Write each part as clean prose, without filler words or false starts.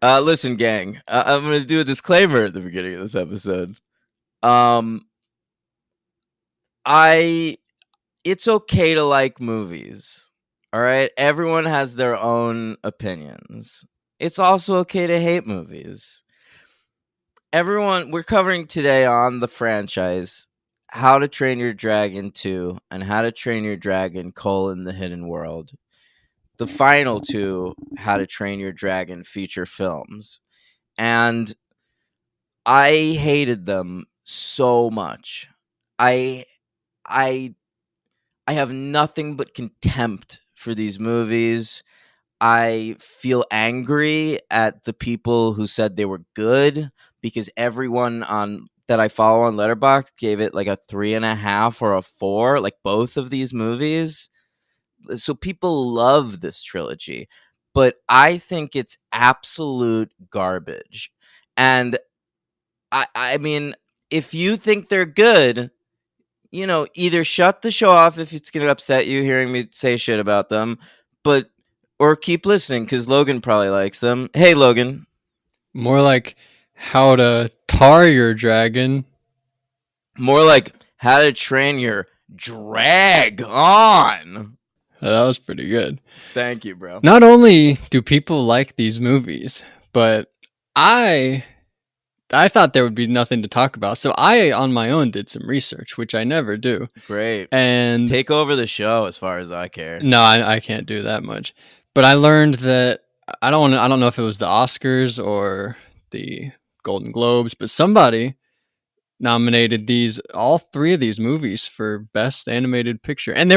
Listen, gang. I'm gonna do a disclaimer at the beginning of this episode. Um, I it's okay to like movies. All right, everyone has their own opinions. It's also okay to hate movies. We're covering today on the franchise How to Train Your Dragon 2 and How to Train Your Dragon: The Hidden World. The final two How to Train Your Dragon feature films. And I hated them so much. I I I have nothing but contempt for these movies. I feel angry at the people who said they were good because everyone on that I follow on Letterboxd gave it like a 3.5 or a 4, like both of these movies. So people love this trilogy, but I think it's absolute garbage. And I mean, if you think they're good, either shut the show off if it's going to upset you hearing me say shit about them, but or keep listening because Logan probably likes them. Hey, Logan. More like how to tar your dragon. More like How to Train Your Drag On. That was pretty good. Thank you, bro. Not only do people like these movies, but I I thought there would be nothing to talk about. So I on my own did some research, which I never do. Great. And Take over the show as far as I care. no, I can't do that much. But I learned that I don't know if it was the Oscars or the Golden Globes, but somebody nominated these all three of these movies for best animated picture, and Yeah.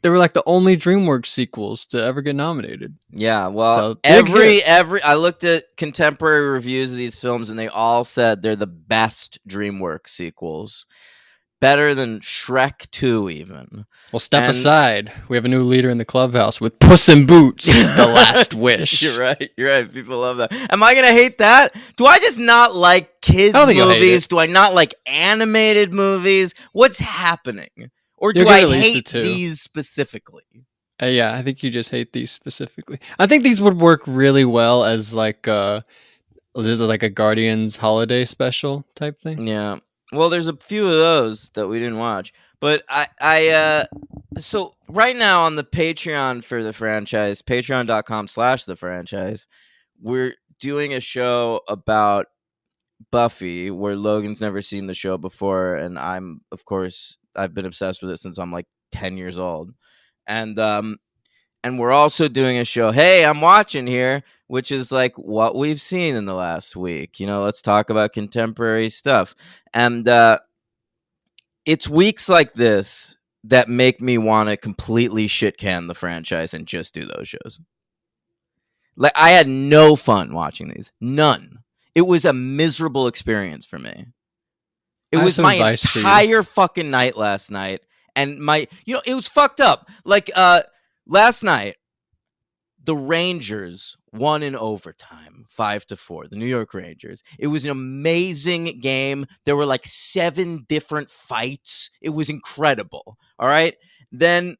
they were like the only DreamWorks sequels to ever get nominated. Yeah, well, So big hits. every I looked at contemporary reviews of these films and they all said they're the best DreamWorks sequels. Better than Shrek 2 even. Well, step And aside. We have a new leader in the clubhouse with Puss in Boots, The Last You're Wish. right. You're right. People love that. Am I gonna hate that? Do I just not like I don't kids think you'll hate it. movies? Do I not like animated movies? What's happening? Or You'll do get I at least a hate two. these specifically? Yeah, I think you just hate these specifically. I think these would work really well as this is like a Guardians holiday special type thing. Yeah. Well, there's a few of those that we didn't watch. But so right now on the Patreon for the franchise, patreon.com/the franchise, we're doing a show about Buffy where Logan's never seen the show before. And of course, I've been obsessed with it since I'm like 10 years old. And we're also doing a show, Hey, I'm watching here, which is like what we've seen in the last week. Let's talk about contemporary stuff. And it's weeks like this that make me want to completely shit can the franchise and just do those shows. Like, I had no fun watching these. None. It was a miserable experience for me. It I have was some my advice for you. entire fucking night last night. And it was fucked up. Like, last night, the Rangers won in overtime, 5-4. The New York Rangers. It was an amazing game. There were like 7 different fights. It was incredible. All right. Then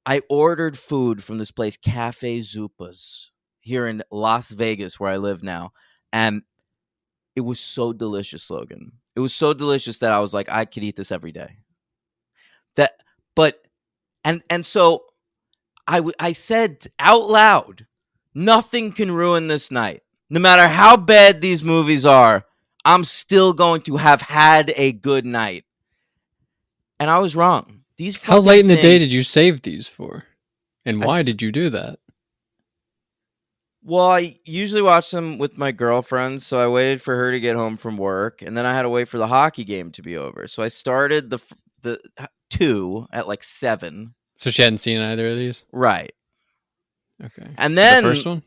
I ordered food from this place, Cafe Zupas, here in Las Vegas, where I live now. And it was so delicious, Logan. It was so delicious that I was like, I could eat this every day. That, but, and so I said out loud, nothing can ruin this night. No matter how bad these movies are, I'm still going to have had a good night. And I was wrong. These How fucking late in the day things. did you save these for? And why I, did you do that? well, I usually watch them with my girlfriend, so I waited for her to get home from work, and then I had to wait for the hockey game to be over. So I started the 2 at like 7. So she hadn't seen either of these? Right. Okay. And The first then one?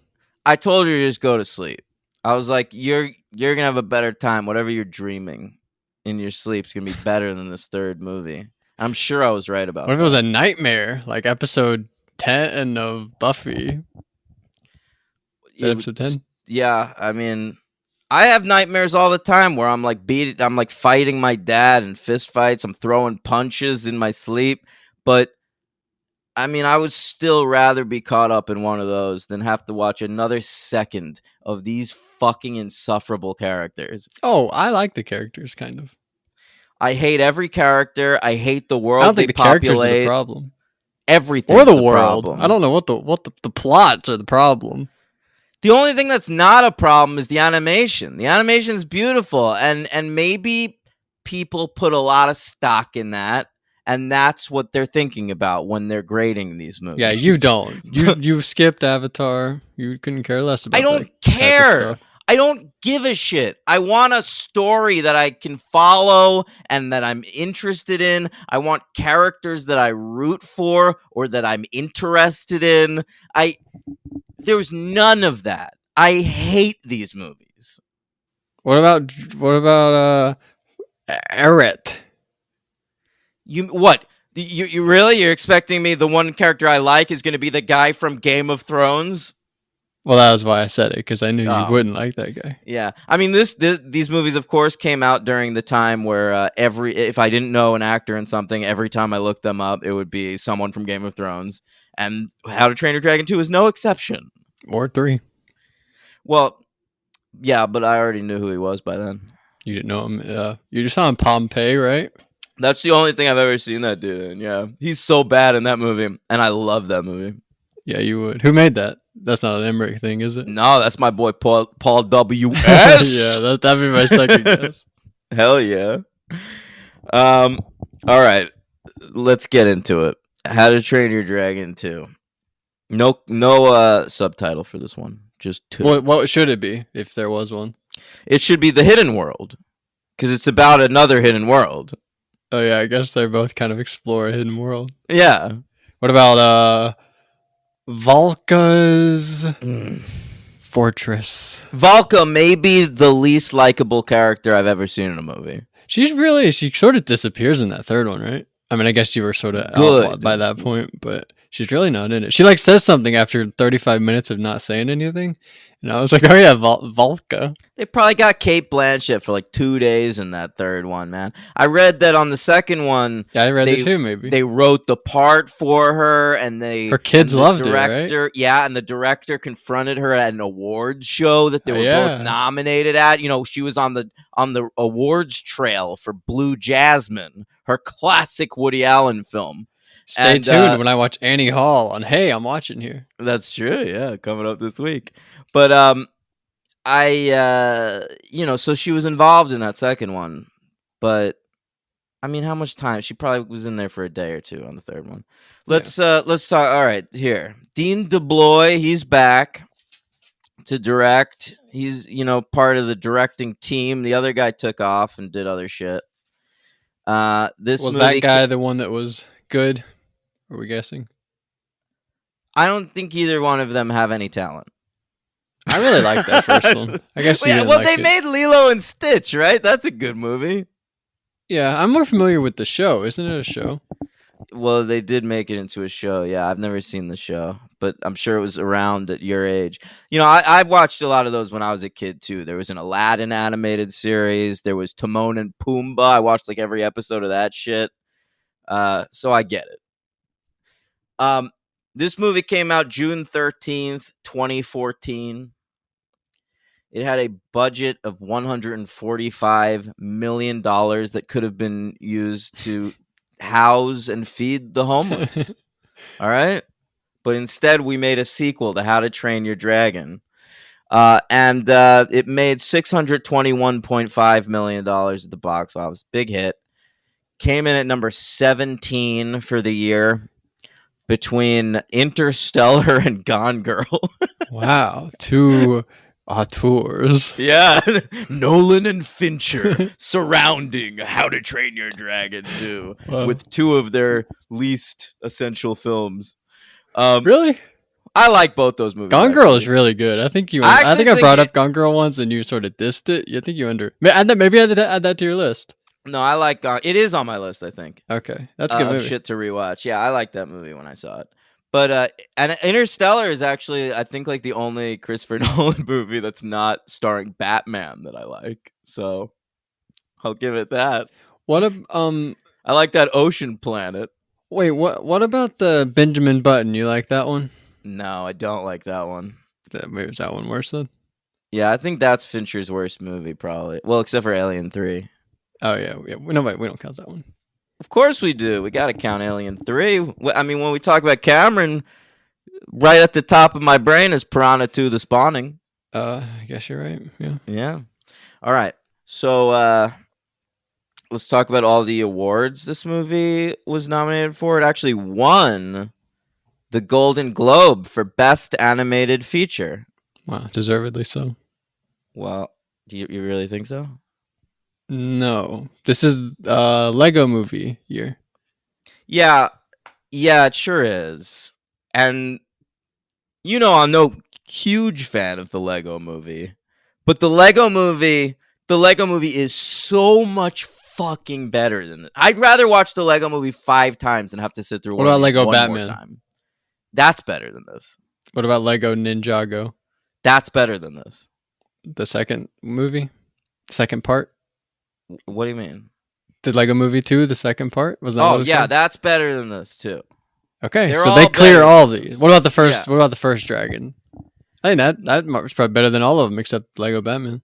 I told her to just go to sleep. I was like, you're gonna have a better time. Whatever you're dreaming in your sleep is gonna be better than this third movie. I'm sure I was right about What if it was that. a nightmare, like episode 10 of Buffy? Is that episode 10? Yeah, I mean, I have nightmares all the time where I'm like fighting my dad in fist fights. I'm throwing punches in my sleep, but I mean, I would still rather be caught up in one of those than have to watch another second of these fucking insufferable characters. Oh, I like the characters, kind of. I hate every character. I hate the I world don't they think the characters are the populate. problem. Or Everything's the the world. I problem. don't know what the plots are the problem. The only thing that's not a problem is the animation. The animation is beautiful, and maybe people put a lot of stock in that, and that's what they're thinking about when they're grading these movies. Yeah, you don't. You skipped Avatar. You couldn't care less about I don't that type of care. stuff. I don't give a shit. I want a story that I can follow and that I'm interested in. I want characters that I root for or that I'm interested in. There's none of that. I hate these movies. What about Eret? You really? You're expecting me the one character I like is going to be the guy from Game of Thrones? Well, that was why I said it, because I knew you Oh. wouldn't like that guy. Yeah, I mean these movies, of course, came out during the time where if I didn't know an actor in something, every time I looked them up, it would be someone from Game of Thrones, and How to Train Your Dragon 2 is no exception. Or 3. Well, yeah, but I already knew who he was by then. You didn't know him. You just saw him Pompeii, right? That's the only thing I've ever seen that dude in. Yeah, he's so bad in that movie, and I love that movie. Yeah, you would. Who made that? That's not an Emmerich thing, is it? No, that's my boy Paul W.S. Yeah, that'd be my second guess. Hell yeah. All right, let's get into it. How to Train Your Dragon 2. No subtitle for this one. Just 2. What should it be if there was one? It should be The Hidden World, because it's about another hidden world. Oh yeah, I guess they both kind of explore a hidden world. Yeah. What about Valka's Fortress? Valka may be the least likable character I've ever seen in a movie. She sort of disappears in that third one, right? I mean, I guess you were sort of outlawed by that point, but she's really not in it. She says something after 35 minutes of not saying anything, and I was like, oh yeah, Valka. They probably got Kate Blanchett for like 2 days in that third one, man. I read that on the second one. Yeah, I read that too. Maybe they wrote the part for her, and her kids loved it, right? Yeah, and the director confronted her at an awards show that they were both nominated at. You know, she was on the awards trail for Blue Jasmine, her classic Woody Allen film. Stay tuned when I watch Annie Hall on Hey, I'm Watching Here. That's true. Yeah, coming up this week. But so she was involved in that second one. But I mean, how much time? She probably was in there for a day or two on the third one. Let's talk. All right, here. Dean DeBlois, he's back to direct. He's, part of the directing team. The other guy took off and did other shit. This was that guy the one that was good? Are we guessing? I don't think either one of them have any talent. I really like that first one. I guess you they made Lilo and Stitch, right? That's a good movie. Yeah, I'm more familiar with the show. Isn't it a show? Well, they did make it into a show. Yeah, I've never seen the show, but I'm sure it was around at your age. I've watched a lot of those when I was a kid too. There was an Aladdin animated series. There was Timon and Pumbaa. I watched like every episode of that shit. So I get it. This movie came out June 13th, 2014. It had a budget of $145 million that could have been used to house and feed the homeless. All right? But instead, we made a sequel to How to Train Your Dragon. And it made $621.5 million at the box office. Big hit. Came in at number 17 for the year, between Interstellar and Gone Girl. Wow. 2 auteurs. Yeah. Nolan and Fincher surrounding How to Train Your Dragon 2 with 2 of their least essential films. Really? I like both those movies. Gone Girl is really good. I think I brought up Gone Girl once and you sort of dissed it. I think you maybe add that to your list. No, I like Gone. It is on my list, I think. Okay, that's a good movie. Shit to rewatch. Yeah, I like that movie when I saw it. But and Interstellar is actually, I think, like the only Christopher Nolan movie that's not starring Batman that I like. So I'll give it that. What I like that Ocean Planet. Wait, what about the Benjamin Button? You like that one? No, I don't like that one. Maybe is that one worse then? Yeah, I think that's Fincher's worst movie, probably. Well, except for Alien 3. Oh yeah, yeah. No, wait, we don't count that one. Of course we do. We got to count Alien 3. I mean, when we talk about Cameron, right at the top of my brain is Piranha 2: The Spawning. I guess you're right. Yeah. Yeah. All right. So let's talk about all the awards this movie was nominated for. It actually won the Golden Globe for Best Animated Feature. Wow, deservedly so. Well, do you really think so? No, this is Lego Movie year. Yeah, it sure is. And I'm no huge fan of the Lego Movie, but the Lego Movie is so much fucking better than this. I'd rather watch the Lego Movie 5 times than have to sit through What about Lego one Batman? more time. That's better than this. What about Lego Ninjago? That's better than this. The second movie, second part. What do you mean? The Lego Movie 2, the second part was that? Oh yeah, that's better than this too. Okay, They're so they all clear better all than these. this. What about the first? Yeah. What about the first dragon? I think that was probably better than all of them except Lego Batman.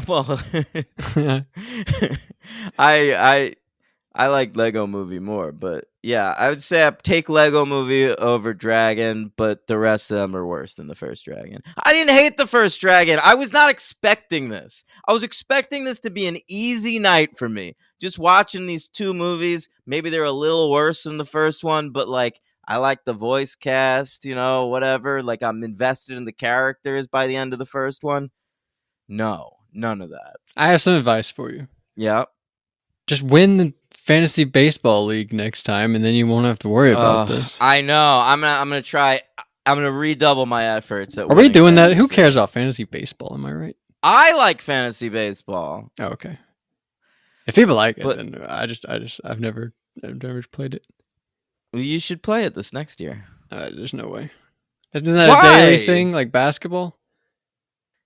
Well, I like Lego Movie more, but yeah, I would say I take Lego Movie over Dragon, but the rest of them are worse than the first Dragon. I didn't hate the first Dragon. I was not expecting this. I was expecting this to be an easy night for me. Just watching these two movies, maybe they're a little worse than the first one, but like I like the voice cast, whatever. Like I'm invested in the characters by the end of the first one. No, none of that. I have some advice for you. Yeah. Just win the fantasy baseball league next time, and then you won't have to worry about this. I know. I'm gonna try. I'm gonna redouble my efforts. Are we doing that? Who cares about fantasy baseball? Am I right? I like fantasy baseball. Oh, okay. If people like it, But- then I've never played it. Well, you should play it this next year. There's no way. Isn't that Why? a daily thing like basketball?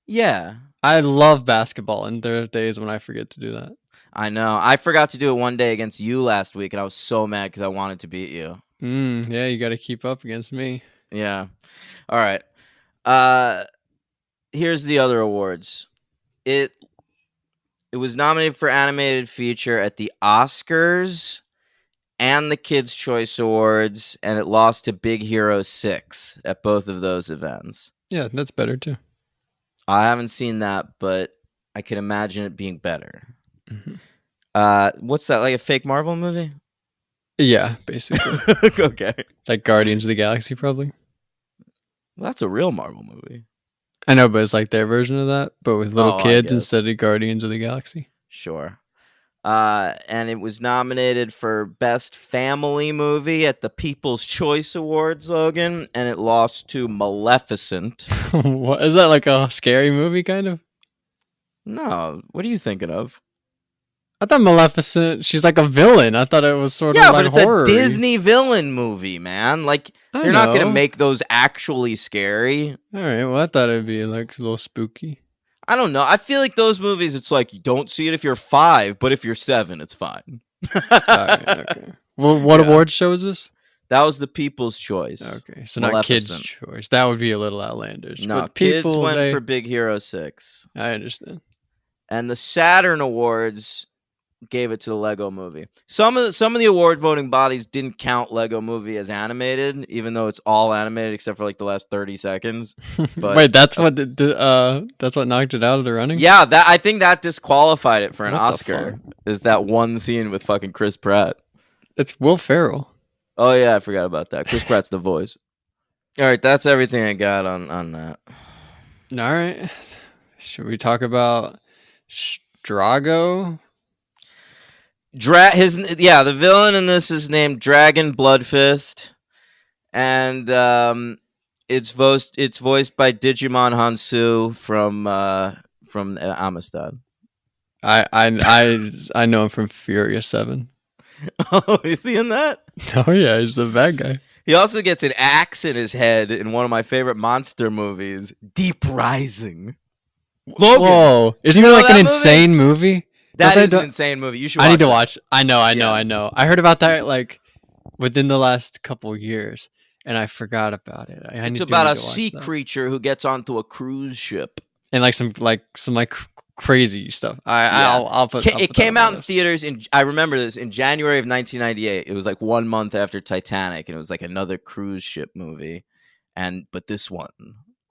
Yeah, I love basketball, and there are days when I forget to do that. I know. I forgot to do it one day against you last week, and I was so mad because I wanted to beat you. Yeah, you got to keep up against me. Yeah. All right. Here's the other awards. It was nominated for animated feature at the Oscars and the Kids' Choice Awards, and it lost to Big Hero 6 at both of those events. Yeah, that's better too. I haven't seen that, but I can imagine it being better. Mm-hmm. What's that, like a fake Marvel movie? Yeah, basically. Okay. It's like Guardians of the Galaxy, probably. Well, that's a real Marvel movie. I know, but it's like their version of that, but with little I kids guess. instead of Guardians of the Galaxy. Sure. And it was nominated for Best Family Movie at the People's Choice Awards, Logan, and it lost to Maleficent. What is that, like a scary movie kind of? No, what are you thinking of? I thought Maleficent, she's like a villain. I thought it was sort of Yeah, like but it's horror. a Disney villain movie, man. Like, I they're not going to know. make those actually scary. All right, well, I thought it'd be like a little spooky. I don't know. I feel like those movies, it's like, you don't see it if you're 5, but if you're 7, it's fine. All right, okay. Well, what Yeah. award show is this? That was the People's Choice. Okay, so not Kids' Maleficent. Choice. That would be a little outlandish. No, but kids people, went for Big Hero 6. I understand. And the Saturn Awards gave it to the Lego Movie. Some of the award voting bodies didn't count Lego Movie as animated, even though it's all animated except for like the last 30 seconds. But Wait, that's what that's what knocked it out of the running? yeah, I think that disqualified it for an What the Oscar. Is that one scene with fucking Chris Pratt? It's Will Ferrell. Oh yeah, I forgot about that. Chris Pratt's the voice. All right, that's everything I got on that. All right. Should we talk about Drago? The villain in this is named Dragon Bloodfist, and it's voiced by Digimon Hansu from Amistad. I know him from Furious 7. Oh, is he in that? Oh yeah, he's the bad guy. He also gets an axe in his head in one of my favorite monster movies, Deep Rising. Logan, Whoa. Isn't You it know like an that movie? insane movie? that Don't is they an do- insane movie. You should. I need to it. watch. I know. Yeah. I heard about that like within the last couple years, and I forgot about it. I It's need about a to watch sea that. creature who gets onto a cruise ship. And some crazy stuff. Yeah. I'll put It that came on my out in list. theaters I remember this, in January of 1998. It was like 1 month after Titanic, and it was like another cruise ship movie. But this one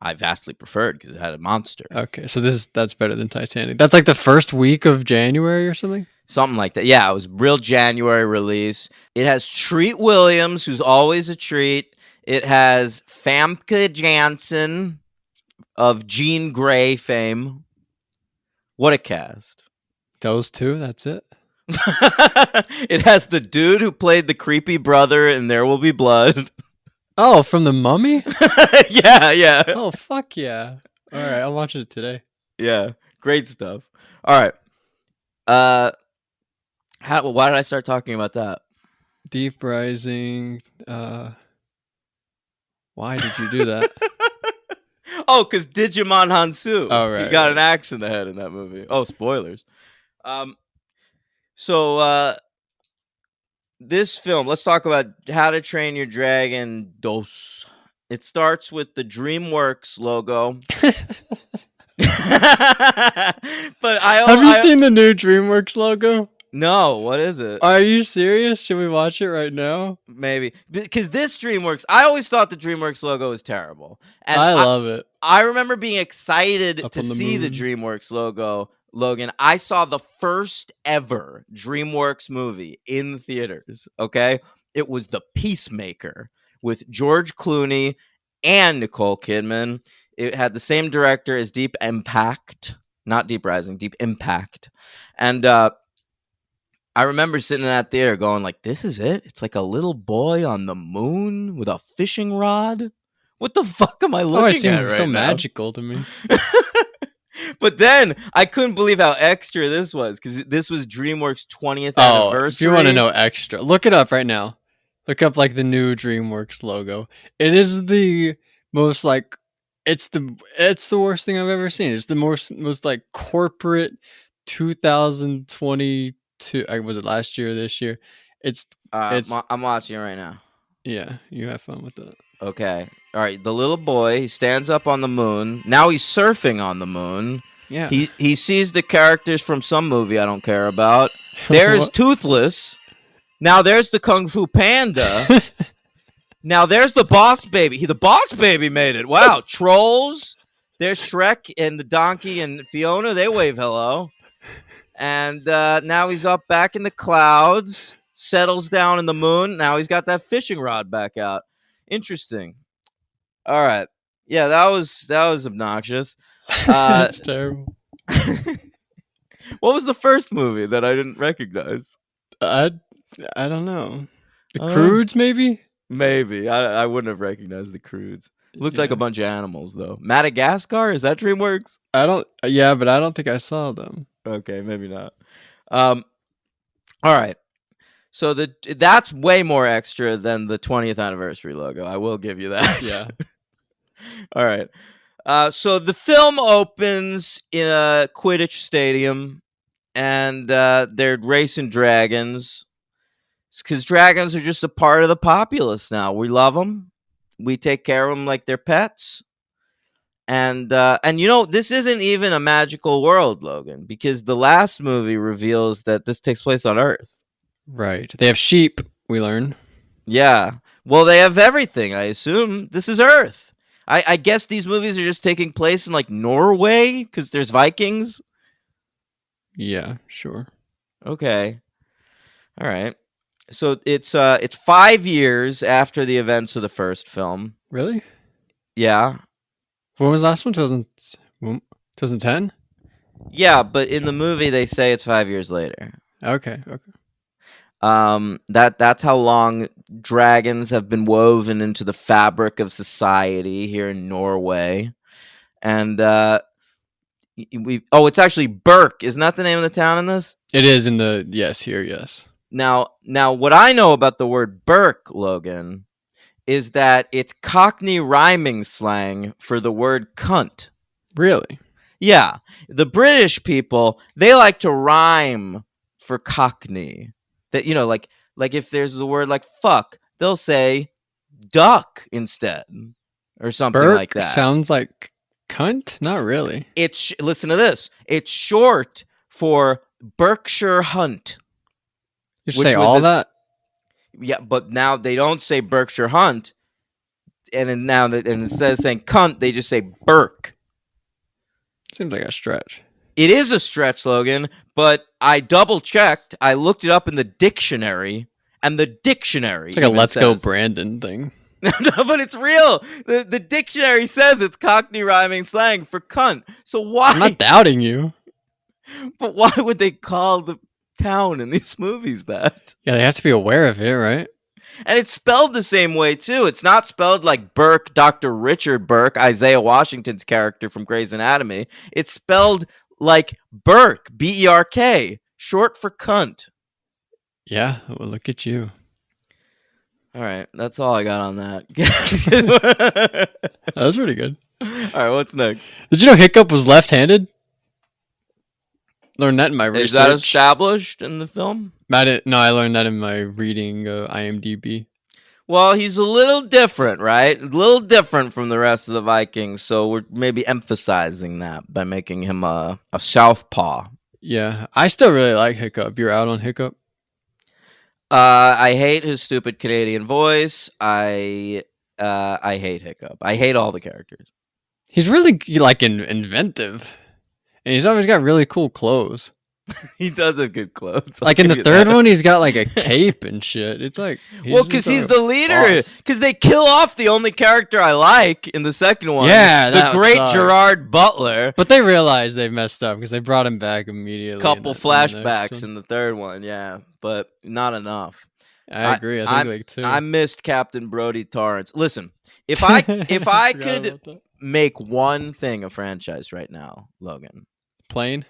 I vastly preferred because it had a monster. Okay, so that's better than Titanic. That's like the first week of January or something. Something like that. Yeah, it was real January release. It has Treat Williams, who's always a treat. It has Famke Janssen of Jean Grey fame. What a cast. Those two, that's it. It has the dude who played the creepy brother in There Will Be Blood. Oh, from The Mummy? Yeah. Oh, fuck yeah. All right, I'll watch it today. Yeah. Great stuff. All right. Why did I start talking about that? Deep Rising. Why did you do that? Oh, because Digimon Hansu. Oh, right, He got right. an axe in the head in that movie. Oh, spoilers. So this film, let's talk about How to Train Your Dragon Dos. It starts with the DreamWorks logo. But Have you seen the new DreamWorks logo? No, what is it? Are you serious? Should we watch it right now? Maybe. Because this DreamWorks, I always thought the DreamWorks logo was terrible. And I love it. I remember being excited Up to on the see the moon. DreamWorks logo, Logan. I saw the first ever DreamWorks movie in theaters, okay? It was The Peacemaker with George Clooney and Nicole Kidman. It had the same director as Deep Impact, not Deep Rising, Deep Impact. And I remember sitting in that theater going like, this is it? It's like a little boy on the moon with a fishing rod? What the fuck am I looking It seems at right so now? magical to me. But then I couldn't believe how extra this was, because this was DreamWorks' 20th Oh, anniversary. if you want to know extra, look it up right now. Look up like the new DreamWorks logo. It is the most like it's the worst thing I've ever seen. It's the most like corporate 2022. Was it last year or this year? It's I'm watching it right now. Yeah, you have fun with that. Okay. All right. The little boy, he stands up on the moon. Now he's surfing on the moon. Yeah. He sees the characters from some movie I don't care about. There's Toothless. Now there's the Kung Fu Panda. Now there's the Boss Baby. The Boss Baby made it. Wow. Trolls. There's Shrek and the donkey and Fiona. They wave hello. And now he's up back in the clouds. Settles down in the moon. Now he's got that fishing rod back out. Interesting. All right. Yeah, that was obnoxious. That's terrible. What was the first movie that I didn't recognize? I don't know. The Croods, maybe? Maybe. I wouldn't have recognized the Croods. Looked like a bunch of animals, though. Madagascar? Is that DreamWorks? Yeah, but I don't think I saw them. Okay, maybe not. All right. So that's way more extra than the 20th anniversary logo. I will give you that. Yeah. All right. So the film opens in a Quidditch stadium, and they're racing dragons, because dragons are just a part of the populace now. We love them. We take care of them like they're pets. And this isn't even a magical world, Logan, because the last movie reveals that this takes place on Earth. Right. They have sheep, we learn. Yeah. Well, they have everything, I assume. This is Earth. I guess these movies are just taking place in like Norway because there's Vikings. Yeah, sure. Okay. All right. So it's 5 years after the events of the first film. Really? Yeah. When was the last one? 2010? Yeah, but in the movie they say it's 5 years later. Okay. That's how long dragons have been woven into the fabric of society here in Norway. And it's actually Berk. Isn't that the name of the town in this? It is in the here, yes. Now what I know about the word Berk, Logan, is that it's Cockney rhyming slang for the word cunt. Really? Yeah. The British people, they like to rhyme for Cockney. That, like Like if there's the word like fuck, they'll say duck instead or something like Burke that. sounds like cunt? Not really. Listen to this. It's short for Berkshire Hunt. You should Which say was all that? Yeah, but now they don't say Berkshire Hunt, and then now that and instead of saying cunt, they just say Burke. Seems like a stretch. It is a stretch, Logan, but I double checked. I looked it up in the dictionary, and the dictionary It's like a even Let's Go says- Brandon thing. No, but it's real. The dictionary says it's Cockney rhyming slang for cunt. So why? I'm not doubting you. But why would they call the town in these movies that? Yeah, they have to be aware of it, right? And it's spelled the same way too. It's not spelled like Burke, Dr. Richard Burke, Isaiah Washington's character from Grey's Anatomy. It's spelled like Burke, B-E-R-K, short for cunt. Yeah, well, look at you. All right, that's all I got on that. That was pretty good. All right, what's next? Did you know Hiccup was left-handed? Learned that in my research. Is that established in the film? I learned that in my reading IMDb. Well, he's a little different, right? A little different from the rest of the Vikings, so we're maybe emphasizing that by making him a southpaw. Yeah, I still really like Hiccup. You're out on Hiccup? I hate his stupid Canadian voice. I hate Hiccup. I hate all the characters. He's really like inventive, and he's always got really cool clothes. He does have good clothes. Like in the third one, he's got like a cape and shit. It's like because he's the leader. Because they kill off the only character I like in the second one. Yeah, the great Gerard Butler. But they realized they messed up because they brought him back immediately. Couple flashbacks in the third one, yeah, but not enough. I agree. I think like two. I missed Captain Brody Torrance. Listen, if I could make one thing a franchise right now, Logan, Plane.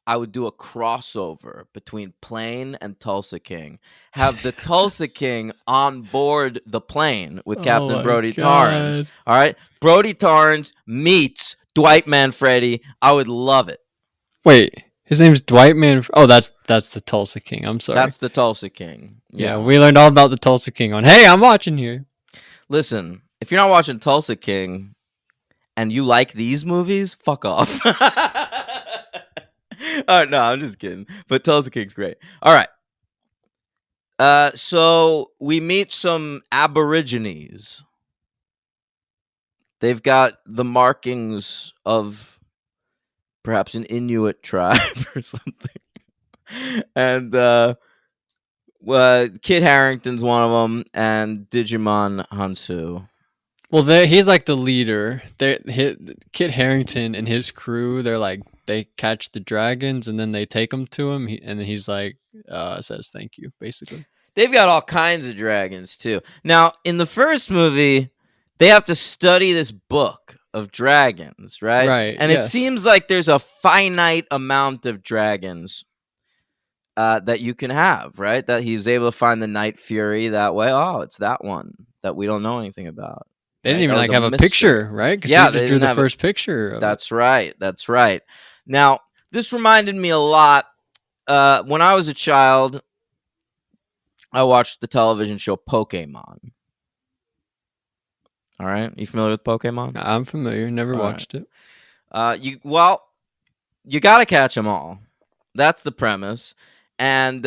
I would do a crossover between Plane and Tulsa King. Have the Tulsa King on board the plane with Captain Brody Torrance. All right? Brody Torrance meets Dwight Manfredi. I would love it. Wait, his name's Dwight Manfredi. Oh, that's the Tulsa King. I'm sorry. That's the Tulsa King. Yeah, we learned all about the Tulsa King on Hey, I'm watching here. Listen, if you're not watching Tulsa King and you like these movies, fuck off. Oh, no, I'm just kidding. But Tulsa King's great. All right. So we meet some Aborigines. They've got the markings of perhaps an Inuit tribe or something. And Kit Harington's one of them, and Digimon Hansu. Well, he's like the leader. Kit Harington and his crew, they catch the dragons and then they take them to him, and then he's like, says thank you, basically. They've got all kinds of dragons, too. Now, in the first movie, they have to study this book of dragons, right? Right. And it seems like there's a finite amount of dragons that you can have, right? That he was able to find the Night Fury that way. Oh, it's that one that we don't know anything about. They didn't even have a mystery. Picture, right? Because Yeah, they just drew the first picture. That's right. That's right. Now, this reminded me a lot. When I was a child, I watched the television show Pokemon. All right, you familiar with Pokemon? I'm familiar. Never watched it. You got to catch them all. That's the premise. And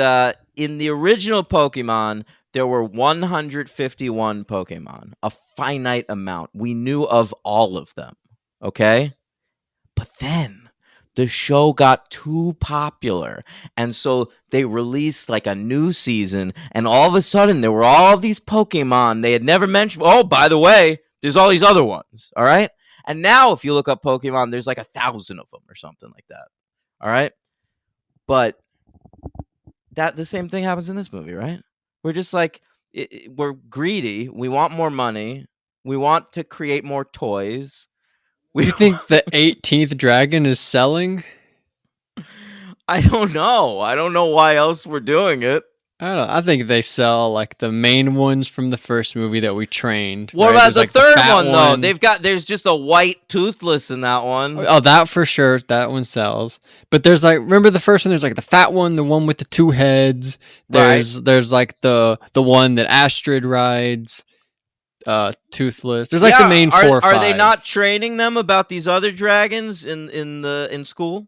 in the original Pokemon, there were 151 Pokemon, a finite amount. We knew of all of them, okay? But then the show got too popular, and so they released like a new season, and all of a sudden there were all these Pokemon they had never mentioned. Oh, by the way, there's all these other ones, all right? And now if you look up Pokemon, there's like 1,000 of them or something like that, all right? But the same thing happens in this movie, right? We're just like, we're greedy. We want more money. We want to create more toys. You think the 18th dragon is selling? I don't know. I don't know why else we're doing it. I don't know. I think they sell like the main ones from the first movie that we trained. What right? about There's the like the third fat one though? There's just a white toothless in that one. Oh, that for sure. That one sells. But there's like, remember the first one? There's like the fat one, the one with the two heads. Right. There's like the one that Astrid rides. Toothless. There's like the Yeah, main four or are they five. not training them about these other dragons in school?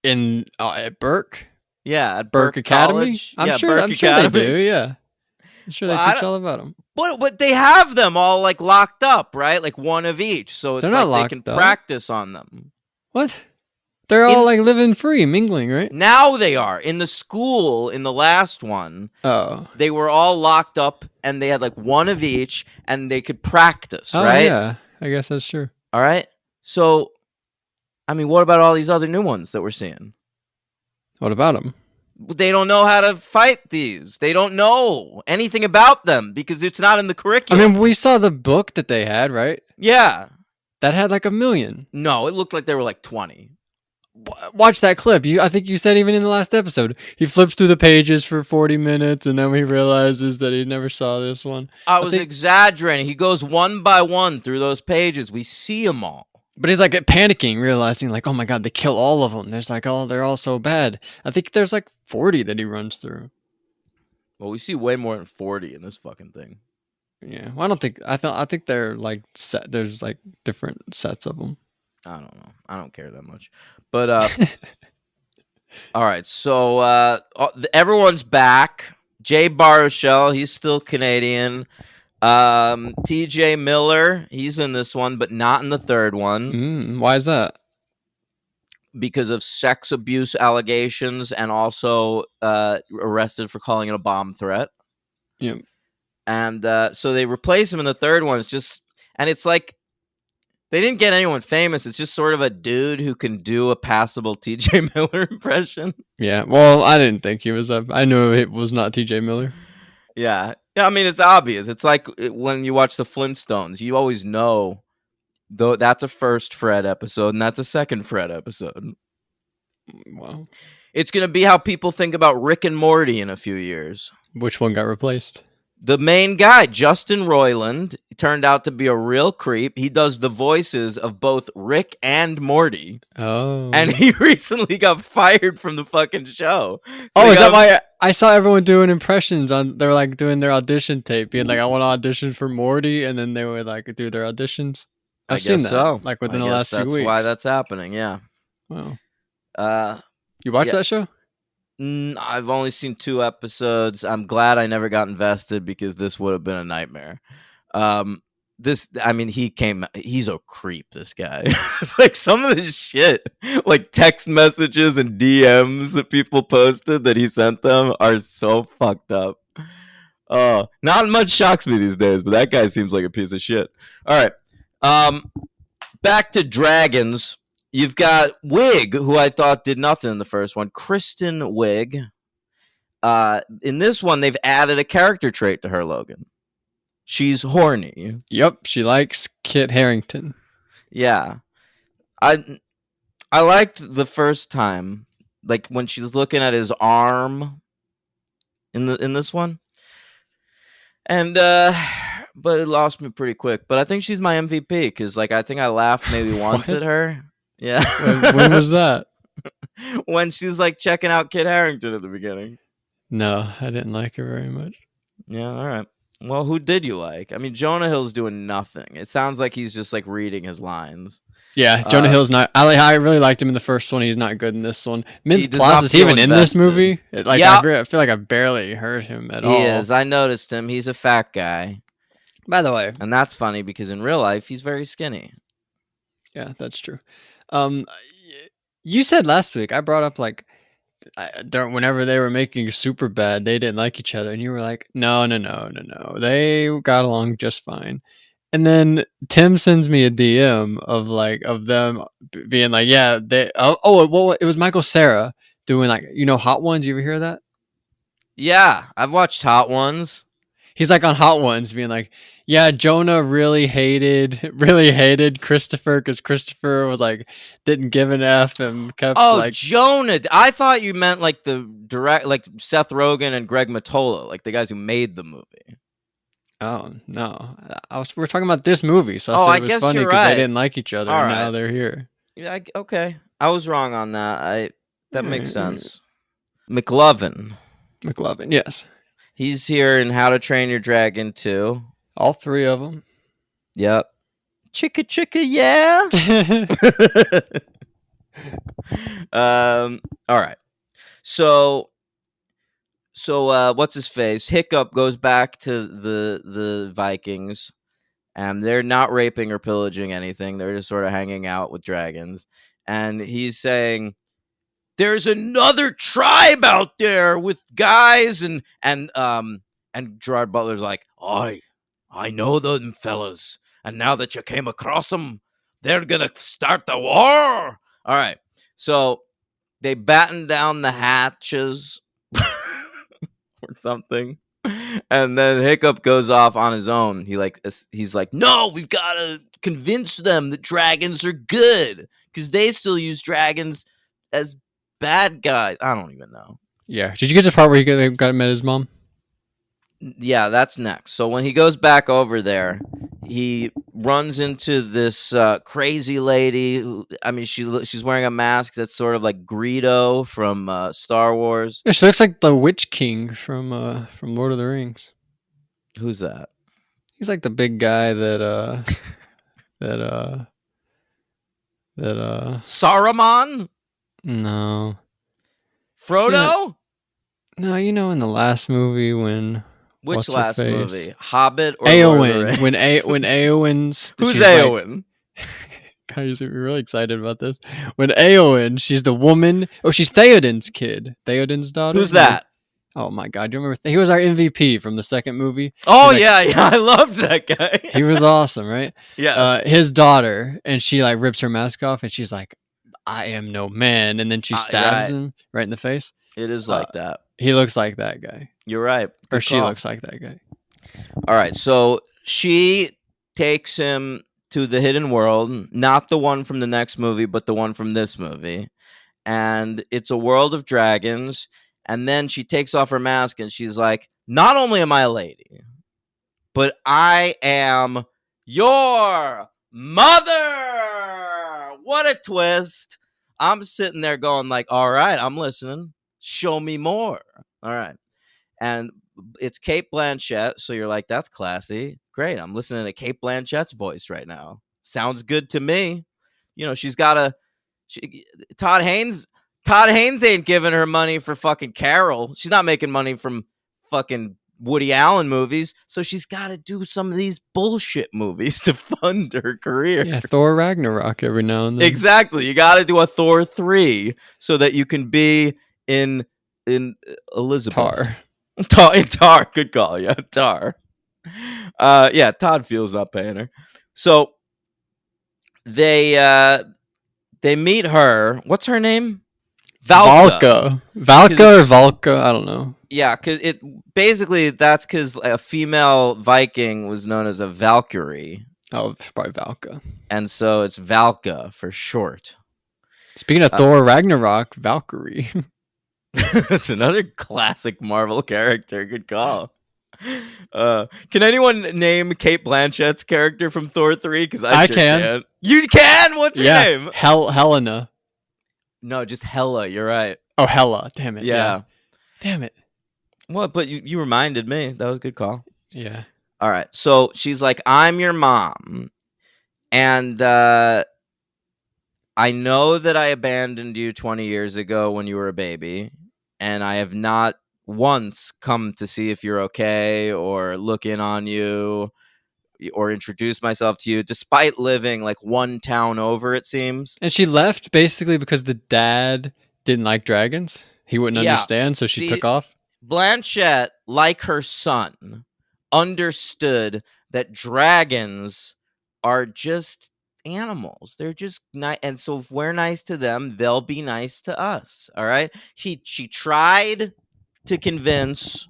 In at Burke Yeah, at Burke Academy? College. I'm Yeah, sure. Burke I'm sure they Academy. do. Yeah, I'm sure they Well, I teach don't- all about them. but they have them all like locked up, right? Like one of each, so it's They're not like they can locked up. practice on them. What? They're all In- like living free, mingling, right? Now they are in the school. In the last one, Oh, they were all locked up, and they had like one of each, and they could practice, oh right? yeah. I guess that's true. All right. So, I mean, what about all these other new ones that we're seeing? What about them? They don't know how to fight these. They don't know anything about them because it's not in the I curriculum. mean, we saw the book that they had, right? Yeah. That had like 1 million. No, it looked like they were like 20. Watch that clip. I think you said even in the last episode, he flips through the pages for 40 minutes and then he realizes that he never saw this one. I was exaggerating. He goes one by one through those pages. We see them all. But he's like panicking, realizing like, oh my god, they kill all of them. There's like, oh, they're all so bad. I think there's like 40 that he runs through. Well, we see way more than 40 in this fucking thing. Yeah, well, I don't think I think they're like set. There's like different sets of them. I don't know. I don't care that much. But all right. So everyone's back. Jay Baruchel, he's still Canadian. TJ Miller, he's in this one, but not in the third one Why is that? because of sex abuse allegations and also arrested for calling it a bomb threat. Yep. And so they replace him in the third one. It's like they didn't get anyone famous. It's just sort of a dude who can do a passable TJ Miller impression. Yeah. Well, I didn't think he was up. I knew it was not T.J. Miller. Yeah. I mean, it's obvious. It's like when you watch the Flintstones, you always know though that's a first Fred episode and that's a second Fred episode. Wow. It's going to be how people think about Rick and Morty in a few years. Which one got replaced? The main guy, Justin Roiland, turned out to be a real creep. He does the voices of both Rick and Morty. Oh. And he recently got fired from the fucking show. Is that why I saw everyone doing impressions on? They were like doing their audition tape, being like, "I want to audition for Morty," and then they would like do their auditions. I've seen that, so. like within I the guess last few that's weeks. why that's happening. Yeah. Wow. You watch yeah. that show? I've only seen 2 episodes. I'm glad I never got invested because this would have been a nightmare. He's a creep, this guy. It's like some of this shit, like text messages and DMs that people posted that he sent them are so fucked up. Oh, not much shocks me these days, but that guy seems like a piece of shit. All right. Back to dragons. You've got Wig, who I thought did nothing in the first one. Kristen Wiig. In this one, they've added a character trait to her, Logan. She's horny. Yep, she likes Kit Harington. Yeah. I liked the first time, like when she's looking at his arm in this one. And but it lost me pretty quick. But I think she's my MVP because like I think I laughed maybe once at her. Yeah. When was that? When she's like checking out Kit Harington at the beginning. No, I didn't like her very much. Yeah, all right. Well, who did you like? I mean, Jonah Hill's doing nothing. It sounds like he's just like reading his lines. Yeah, Jonah Hill's not. I really liked him in the first one. He's not good in this one. Mintz does Plasse not is he even feel in this invested. movie? Yeah. I feel like I barely heard him at all. He is. I noticed him. He's a fat guy. By the way, And that's funny because in real life, he's very skinny. yeah, that's true. You said last week I brought up like whenever they were making Superbad, they didn't like each other, and you were like, no, they got along just fine. And then Tim sends me a DM of them being like, yeah, it was Michael Cera doing like Hot Ones. You ever hear that? Yeah, I've watched Hot Ones. He's like on Hot Ones, being like, "Yeah, Jonah really hated Christopher because Christopher was like didn't give an f and kept Oh, like, Jonah. I thought you meant like the direct, like Seth Rogen and Greg Mottola, like the guys who made the movie. oh no, we're talking about this movie, so I Oh, said I it was guess funny you're because they right. didn't like each other, All and right. now they're here. Yeah, okay. I was wrong on that. That makes Mm, sense. McLovin. McLovin, yes, He's here in How to Train Your Dragon 2. all three of them. Yep. Chicka chicka, yeah. All right. So what's his face? Hiccup goes back to the Vikings, and they're not raping or pillaging anything. They're just sort of hanging out with dragons. And he's saying, there's another tribe out there with guys, and Gerard Butler's like, I know them fellas, and now that you came across them, they're gonna start the war. All right, so they batten down the hatches or something, and then Hiccup goes off on his own. He's like, no, we've got to convince them that dragons are good because they still use dragons as bad guys. I don't even know. Yeah, did you get to the part where he got met his mom? Yeah, that's next. So when he goes back over there, he runs into this crazy lady. She's wearing a mask that's sort of like Greedo from Star Wars. Yeah, she looks like the Witch King from Lord of the Rings. Who's that? He's like the big guy that Saruman? no. Frodo? No, you know in the last movie when Which what's her last face? movie? Hobbit or Lord of the Eowyn. Rings? When Eowyn's Who's she's Eowyn? Guys, we're really excited about this. When Eowyn, she's the woman. Oh, she's Theoden's kid. Theoden's daughter. Who's that? Oh my god, do you remember? He was our MVP from the second movie. Oh yeah, I loved that guy. He was awesome, right? Yeah. His daughter, and she like rips her mask off, and she's like, "I am no man," and then she stabs him right in the face. It is like that. He looks like that guy. You're right. Good Or she call. looks like that guy. All right, so she takes him to the hidden world, not the one from the next movie, but the one from this movie. And it's a world of dragons. And then she takes off her mask and she's like, not only am I a lady, but I am your mother. What a twist. I'm sitting there going like, all right, I'm listening. Show me more. All right. And it's Cate Blanchett, so you're like, that's classy. Great. I'm listening to Cate Blanchett's voice right now. Sounds good to me. You know, Todd Haynes ain't giving her money for fucking Carol. She's not making money from fucking Woody Allen movies, so she's got to do some of these bullshit movies to fund her career. Yeah, Thor Ragnarok every now and then. Exactly. You got to do a Thor 3 so that you can be in Elizabeth. Tar. Good call. Yeah, Tar. Yeah, Todd feels not paying her. So they meet her. What's her name? Valka or Valka, I don't know. Yeah, because that's because a female Viking was known as a Valkyrie. Oh, probably Valka. And so it's Valka for short. Speaking of Thor Ragnarok, Valkyrie. That's another classic Marvel character. Good call. Can anyone name Cate Blanchett's character from Thor 3? Because I sure can. You can? What's her name? Helena. No, just Hela. You're right. Oh, Hela. Damn it. Yeah. Damn it. Well, but you reminded me. That was a good call. Yeah. All right. So she's like, I'm your mom. And I know that I abandoned you 20 years ago when you were a baby. And I have not once come to see if you're okay or look in on you or introduce myself to you, despite living like one town over, it seems. And she left basically because the dad didn't like dragons. He wouldn't understand, so she took off. Blanchett, like her son, understood that dragons are just animals. They're just nice, and so if we're nice to them, they'll be nice to us. All right. She tried to convince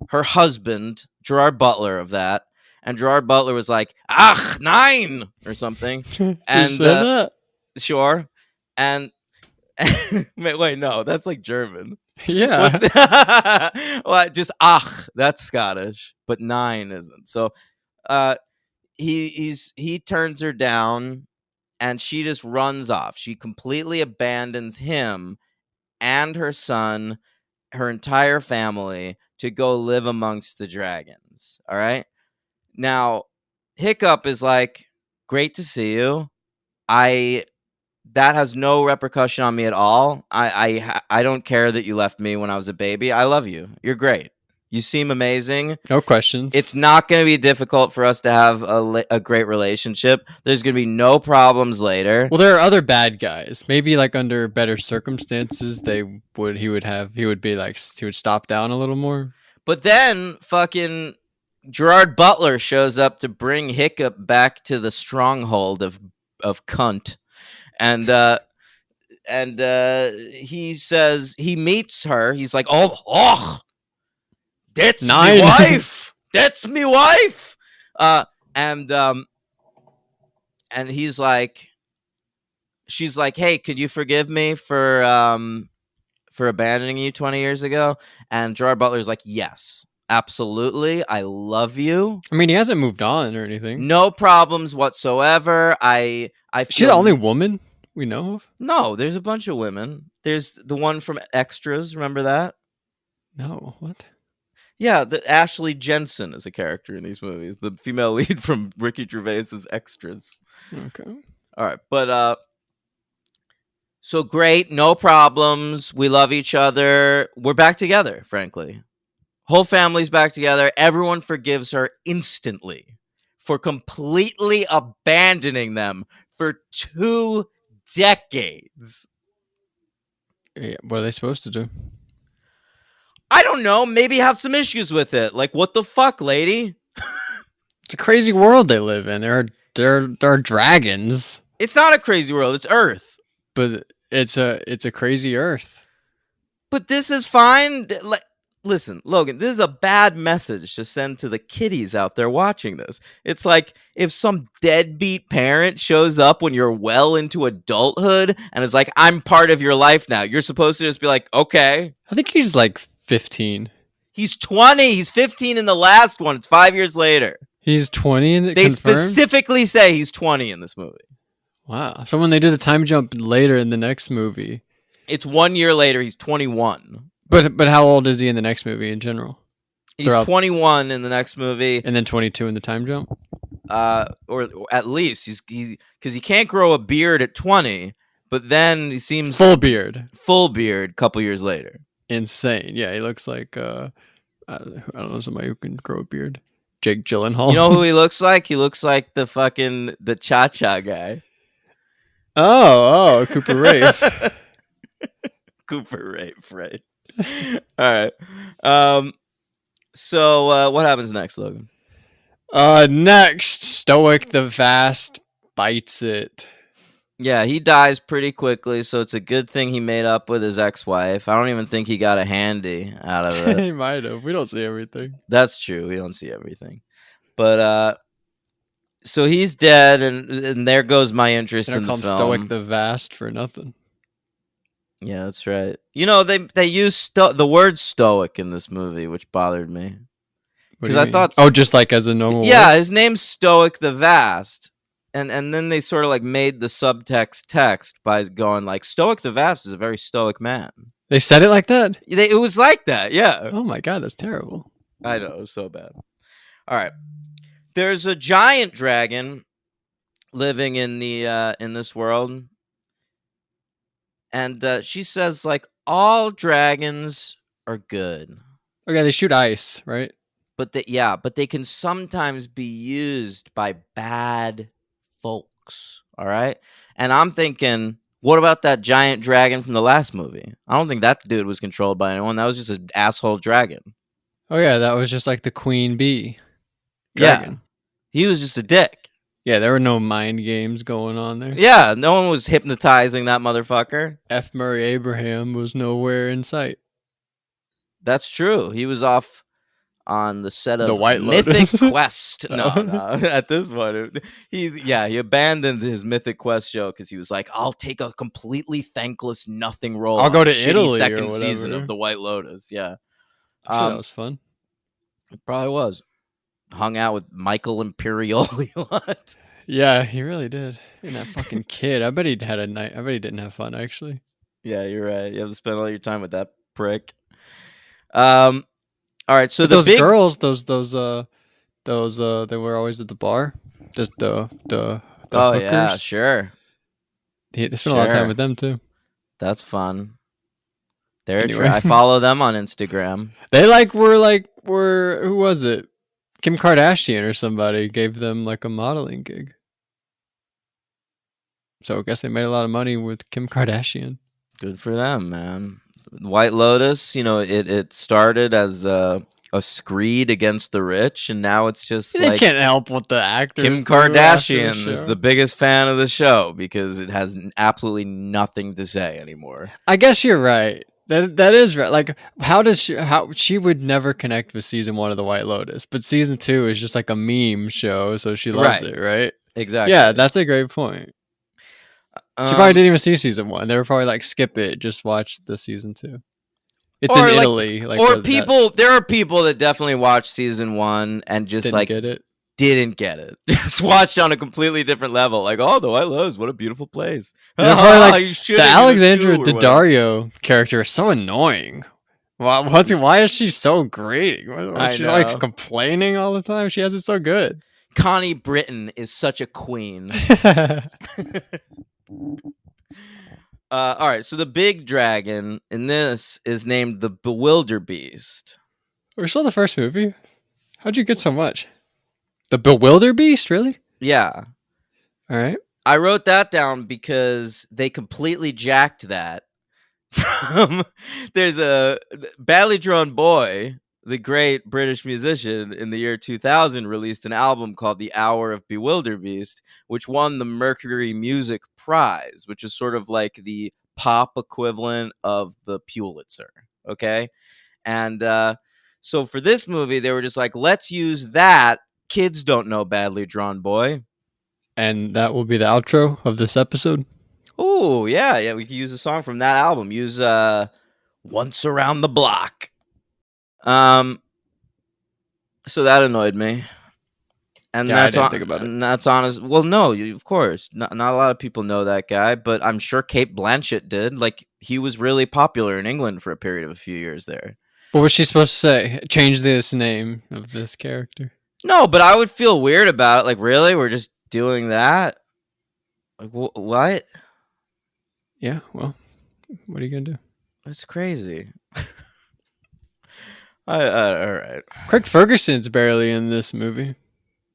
her husband, Gerard Butler, of that. And Gerard Butler was like, "Ach, nein," or something. Who And said that? sure. And wait, no, that's like German. Yeah. What's well, just ach, that's Scottish, but nine isn't. So uh he turns her down and she just runs off. She completely abandons him and her son, her entire family, to go live amongst the dragons. All right. Now, Hiccup is like, great to see you. That has no repercussion on me at all. I don't care that you left me when I was a baby. I love you. You're great. You seem amazing. No questions. It's not going to be difficult for us to have a great relationship. There's going to be no problems later. Well, there are other bad guys. Maybe like under better circumstances, he would stop down a little more. But then fucking Gerard Butler shows up to bring Hiccup back to the stronghold of cunt. And he says, he meets her. He's like, oh, that's me wife. That's me wife. And he's like, she's like, hey, could you forgive me for abandoning you 20 years ago? And Gerard Butler's like, yes, absolutely. I love you. I mean, he hasn't moved on or anything. No problems whatsoever. I feel She's the only woman we know of? No, there's a bunch of women. There's the one from Extras. Remember that? No, what? Yeah, the Ashley Jensen is a character in these movies. The female lead from Ricky Gervais's Extras. Okay. All right, but so great, no problems. We love each other. We're back together, frankly. Whole family's back together. Everyone forgives her instantly for completely abandoning them for 2 decades. Yeah, what are they supposed to do? I don't know. Maybe have some issues with it. Like, what the fuck, lady? It's a crazy world they live in. There are dragons. It's not a crazy world. It's Earth. But it's a crazy Earth. But this is fine. Like, listen, Logan, this is a bad message to send to the kiddies out there watching this. It's like if some deadbeat parent shows up when you're well into adulthood and is like, I'm part of your life now. You're supposed to just be like, okay. I think he's like 15. He's 20. He's 15 in the last one. It's 5 years later. He's 20 in the They confirmed? specifically say he's 20 in this movie. Wow. So when they do the time jump later in the next movie. It's 1 year later. He's 21. But how old is he in the next movie in general? He's 21 in the next movie. And then 22 in the time jump? Or at least he's because he can't grow a beard at 20, but then he seems full beard a couple years later. Insane. Yeah, he looks like I don't know, somebody who can grow a beard. Jake Gyllenhaal. You know who he looks like? He looks like the Cha-Cha guy. Oh, Cooper Rafe. Cooper Rafe, right. All right. So what happens next, Logan? Next, Stoic the Vast bites it. Yeah, he dies pretty quickly, so it's a good thing he made up with his ex-wife. I don't even think he got a handy out of it. He might have. We don't see everything. That's true. We don't see everything. But so he's dead, and there goes my interest in the film. Stoic the Vast for nothing. Yeah, that's right. You know, they use the word stoic in this movie, which bothered me. Because I thought... Oh, just like as a normal Yeah, word? his name's Stoic the Vast. And then they sort of like made the subtext text by going like, Stoic the Vast is a very stoic man. They said it like that? It was like that, yeah. Oh my god, that's terrible. I know, it was so bad. All right. There's a giant dragon living in this world. And she says, like, all dragons are good. Okay, they shoot ice, right? But they can sometimes be used by bad folks. All right. And I'm thinking, what about that giant dragon from the last movie? I don't think that dude was controlled by anyone. That was just an asshole dragon. Oh yeah, that was just like the queen bee dragon. Yeah. He was just a dick. Yeah, there were no mind games going on there. Yeah, no one was hypnotizing that motherfucker. F. Murray Abraham was nowhere in sight. That's true. He was off on the set The of White Mythic Lotus. Quest. No, Oh. no. At this point, he abandoned his Mythic Quest show because he was like, "I'll take a completely thankless nothing role. I'll on go the to shitty Italy or second season of whatever. The White Lotus." Yeah, I'm sure that was fun. it probably was. Hung out with Michael Imperioli a lot. Yeah, he really did. And that fucking kid. I bet he had a night. I bet he didn't have fun actually. Yeah, you're right. You have to spend all your time with that prick. All right. So But the those big girls, they were always at the bar. Just the Oh hookers. yeah, sure. They spent a lot of time Sure. with them too. That's fun. They're Anyway. I follow them on Instagram. They were who was it? Kim Kardashian or somebody gave them like a modeling gig. So I guess they made a lot of money with Kim Kardashian. Good for them, man. White Lotus, it started as a screed against the rich, and now it's just They like can't help what the actors Kim do after Kardashian is show. the biggest fan of the show because it has absolutely nothing to say anymore. I guess you're right. That is right. Like, how she would never connect with season 1 of the White Lotus, but season 2 is just like a meme show, so she loves Right. it, right? Exactly. Yeah, that's a great point. She probably didn't even see season 1. They were probably like, skip it, just watch the season 2. It's in Italy, there are people that definitely watched season 1 and just didn't get it. Didn't get it. Just watched on a completely different level. Like, oh, the White Lotus, what a beautiful place. They're probably like, the Alexandra Daddario character is so annoying. Why is she so great? She's like complaining all the time. She has it so good. Connie Britton is such a queen. All right, so the big dragon in this is named the Bewilderbeast. We saw the first movie. How'd you get so much? The Bewilderbeast, really? Yeah. All right. I wrote that down because they completely jacked that from. There's a Badly Drawn Boy, the great British musician in the year 2000, released an album called The Hour of Bewilderbeast, which won the Mercury Music Prize, which is sort of like the pop equivalent of the Pulitzer. Okay. And so for this movie, they were just like, let's use that. Kids don't know Badly Drawn Boy. And that will be the outro of this episode. Oh, yeah. We could use a song from that album. Use Once Around the Block. So that annoyed me. And I didn't think about it. And that's honest. Well, no, of course. Not a lot of people know that guy, but I'm sure Cate Blanchett did. Like, he was really popular in England for a period of a few years there. What was she supposed to say? Change this name of this character. No, but I would feel weird about it. Like, really? We're just doing that? Like, what? Yeah, well, what are you going to do? That's crazy. All right. Craig Ferguson's barely in this movie.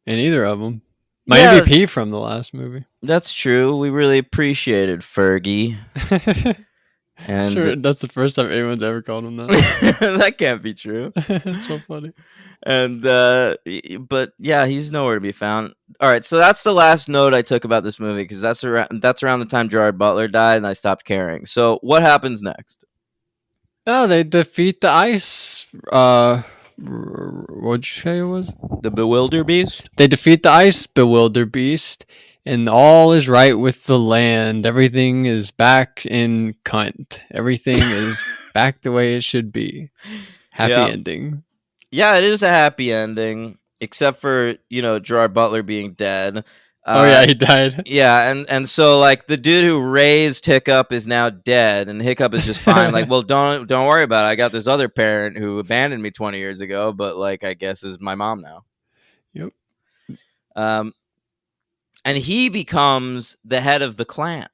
In either of them. My MVP from the last movie. That's true. We really appreciated Fergie. And sure, that's the first time anyone's ever called him that. That can't be true. It's so funny. And but yeah, he's nowhere to be found. All right, so that's the last note I took about this movie because that's around the time Gerard Butler died, and I stopped caring. So what happens next? Oh, they defeat the ice. What'd you say it was? The Bewilderbeast. They defeat the ice Bewilderbeast, and all is right with the land. Everything is back in cunt. Everything is back the way it should be. Happy ending. Yeah, it is a happy ending, except for, Gerard Butler being dead. Oh yeah, he died. Yeah, and so like the dude who raised Hiccup is now dead, and Hiccup is just fine. Like, well, don't worry about it. I got this other parent who abandoned me 20 years ago, but like I guess is my mom now. Yep. And he becomes the head of the clan.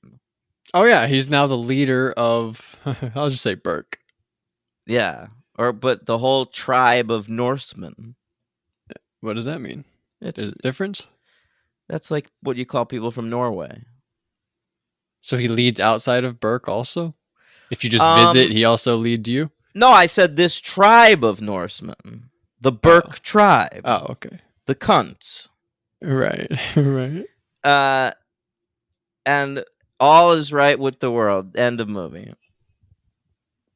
Oh yeah, he's now the leader of I'll just say Burke. Yeah. But the whole tribe of Norsemen. What does that mean? There's a difference? That's like what you call people from Norway. So he leads outside of Burke also? If you just visit, he also leads you? No, I said this tribe of Norsemen. The Burke tribe. Oh, okay. The cunts. Right. And all is right with the world. End of movie.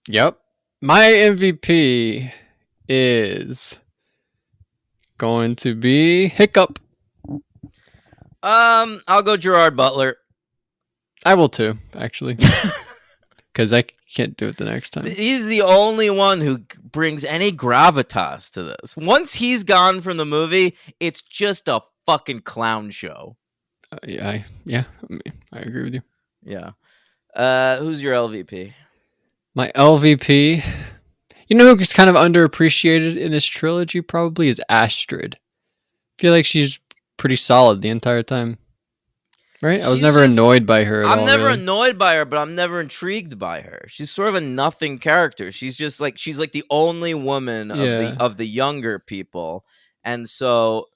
Yep. My MVP is going to be Hiccup. I'll go Gerard Butler. I will too, actually, because I can't do it the next time. He's the only one who brings any gravitas to this. Once he's gone from the movie, it's just a fucking clown show. I agree with you. Yeah. Who's your LVP? My LVP, you know who's kind of underappreciated in this trilogy probably is Astrid. I feel like she's pretty solid the entire time. Right? I was never annoyed by her at all. I'm never really. annoyed by her, but I'm never intrigued by her. She's sort of a nothing character. She's like the only woman of the younger people, and so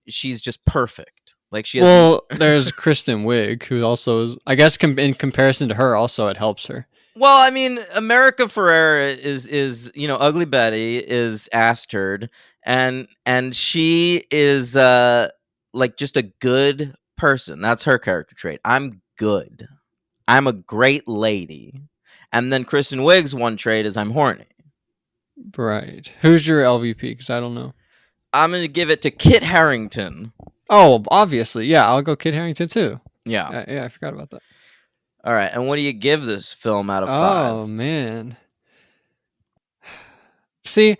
she's just perfect. Like she has there's Kristen Wiig, who also is, I guess in comparison to her, also it helps her. Well, I mean, America Ferrera is Ugly Betty is Astrid, and she is like just a good person. That's her character trait. I'm good. I'm a great lady. And then Kristen Wiig's one trait is I'm horny. Right. Who's your LVP? Because I don't know. I'm gonna give it to Kit Harington. Oh, obviously, yeah. I'll go Kit Harington too. Yeah. Yeah, I forgot about that. All right, and what do you give this film out of 5? Oh man. See,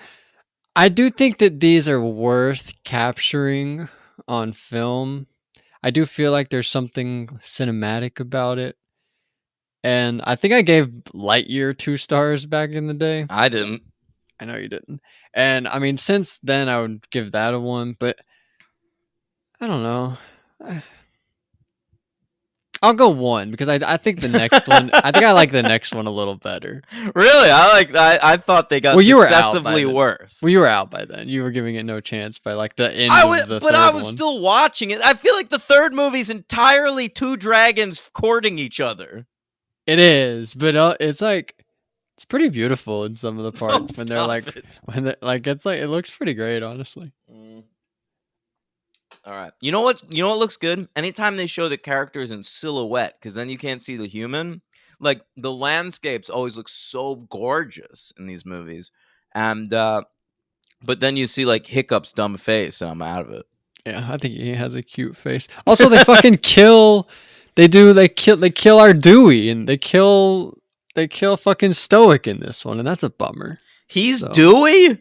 I do think that these are worth capturing on film. I do feel like there's something cinematic about it. And I think I gave Lightyear 2 stars back in the day. I didn't. I know you didn't. And I mean, since then, I would give that a 1, but I don't know. I'll go 1 because I think the next one. I think I like the next one a little better. Really, I thought they got successively worse. Well, you were out by then. You were giving it no chance by like the end of the but third I was one. still watching it. I feel like the third movie's entirely two dragons courting each other. It is, but it's like it's pretty beautiful in some of the parts when they're like it looks pretty great, honestly. All right. You know what looks good? Anytime they show the characters in silhouette, because then you can't see the human. Like the landscapes always look so gorgeous in these movies, and but then you see like Hiccup's dumb face, and I'm out of it. Yeah, I think he has a cute face. Also, they fucking kill. They kill our Dewey, and they kill fucking Stoic in this one, and that's a bummer. He's Dewey?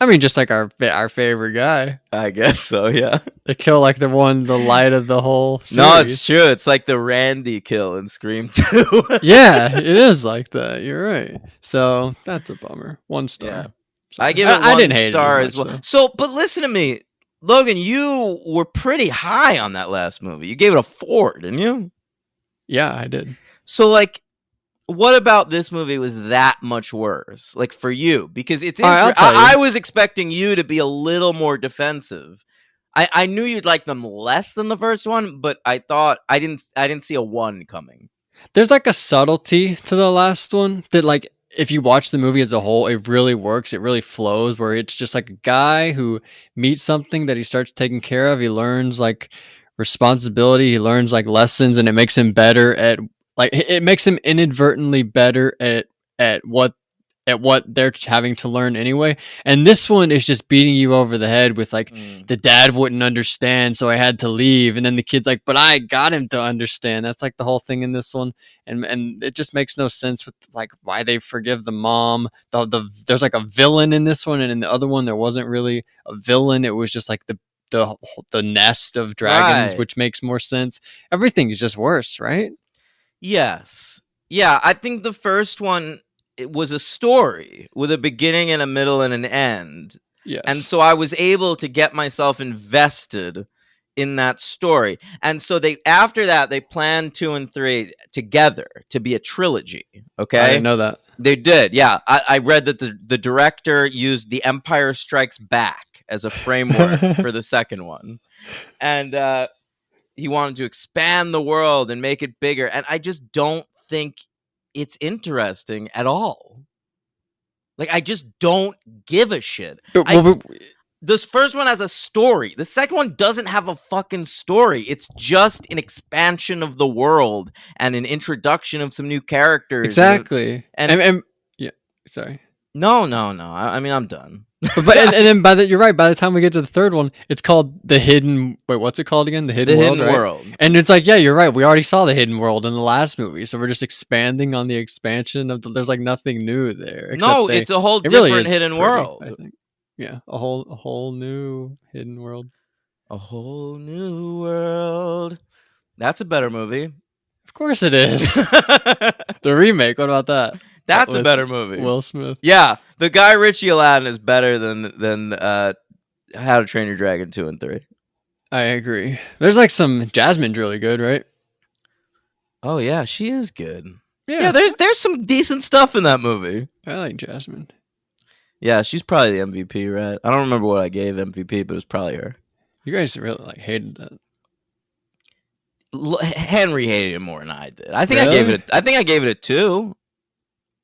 I mean, just like our favorite guy. I guess so, yeah. They kill like the light of the whole series. No, it's true. It's like the Randy kill in Scream 2. Yeah, it is like that. You're right. So that's a bummer. 1 star. Yeah. So, I give it 1 star as well. Though. So, but listen to me. Logan, you were pretty high on that last movie. You gave it a 4, didn't you? Yeah, I did. So, like, what about this movie was that much worse? Like, for you? Because it's I was expecting you to be a little more defensive. I knew you'd like them less than the first one, but I thought I didn't see a 1 coming. There's like a subtlety to the last one that, like, if you watch the movie as a whole, it really works. It really flows, where it's just like a guy who meets something that he starts taking care of. He learns like responsibility. He learns like lessons, and it makes him better at it makes him inadvertently better at what they're having to learn anyway. And this one is just beating you over the head with like the dad wouldn't understand, so I had to leave, and then the kid's like, but I got him to understand. That's like the whole thing in this one, and it just makes no sense with like why they forgive the mom. There's like a villain in this one, and in the other one there wasn't really a villain. It was just like the nest of dragons, which makes more sense. Everything is just worse, right? Yes. Yeah, I think the first one, it was a story with a beginning and a middle and an end. Yes. And so I was able to get myself invested in that story. And so after that, they planned 2 and 3 together to be a trilogy. Okay. I didn't know that. They did. Yeah. I read that the director used The Empire Strikes Back as a framework for the second one. And he wanted to expand the world and make it bigger. And I just don't think it's interesting at all. Like, I just don't give a shit. This first one has a story. The second one doesn't have a fucking story. It's just an expansion of the world and an introduction of some new characters. Exactly. And yeah, sorry. No. I mean, I'm done. And then you're right. By the time we get to the third one, it's called the Hidden. Wait, what's it called again? The Hidden The World, Hidden right? World. And it's like, yeah, you're right. We already saw the Hidden World in the last movie, so we're just expanding on the expansion of. There's like nothing new there. No, it's a whole It really different is hidden pretty, world. I think. Yeah, a whole new Hidden World. A whole new world. That's a better movie. Of course it is. The remake. What about that? That's a better movie. Will Smith. Yeah, the Guy Ritchie Aladdin is better than How to Train Your Dragon 2 and 3. I agree. There's like some Jasmine's really good, right? Oh yeah, she is good. Yeah, there's some decent stuff in that movie. I like Jasmine. Yeah, she's probably the MVP, right? I don't remember what I gave MVP, but it was probably her. You guys really like hated that. Henry hated it more than I did. I think Really? I gave it a 2.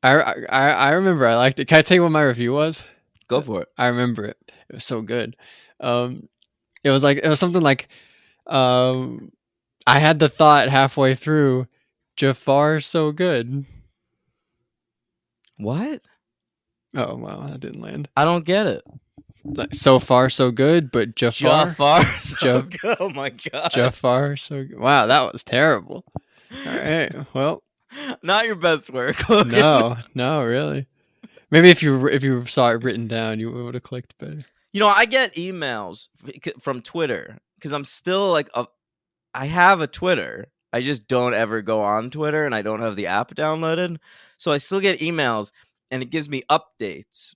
I remember I liked it. Can I tell you what my review was? Go for it. I remember it. It was so good. It was something like, I had the thought halfway through, Jafar so good. What? Oh wow, that didn't land. I don't get it. Like, so far so good, but Jafar. So good. Oh my god. Jafar so good. Wow, that was terrible. All right, well, not your best work. Logan. No, really. Maybe if you saw it written down, you would have clicked better. You know, I get emails from Twitter because I'm still like I have a Twitter. I just don't ever go on Twitter, and I don't have the app downloaded. So I still get emails, and it gives me updates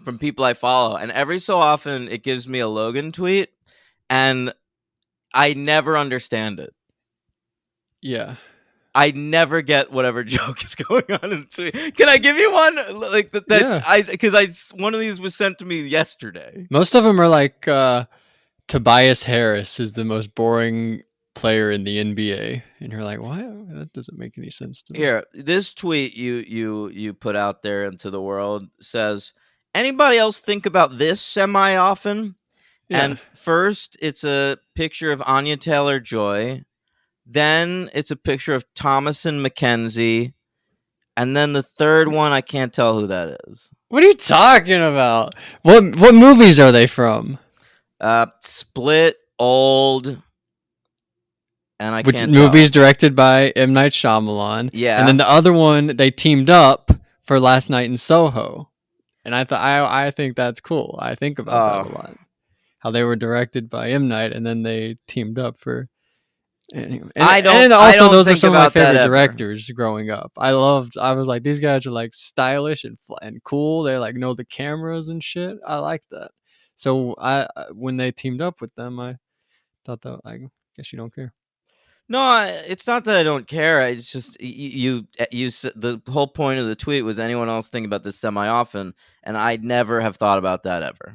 from people I follow. And every so often, it gives me a Logan tweet, and I never understand it. Yeah. I never get whatever joke is going on in the tweet. Can I give you one? Like that? Yeah. Because one of these was sent to me yesterday. Most of them are like Tobias Harris is the most boring player in the NBA, and you're like, why? That doesn't make any sense to me. Here, this tweet you put out there into the world says, anybody else think about this semi often? Yeah. And first, it's a picture of Anya Taylor-Joy. Then it's a picture of Thomasin McKenzie. And then the third one, I can't tell who that is. What are you talking about? What movies are they from? Split, Old, and I can't tell. Movies directed by M. Night Shyamalan. Yeah. And then the other one, they teamed up for Last Night in Soho. And I think that's cool. I think about that a lot. How they were directed by M. Night, and then they teamed up for... Anyway. Those are some of my favorite directors growing up. I was like, these guys are like stylish and cool. They like know the cameras and shit. I like that. So when they teamed up with them, I thought that, I guess you don't care. No, it's not that I don't care. It's just you the whole point of the tweet was anyone else think about this semi often, and I'd never have thought about that ever.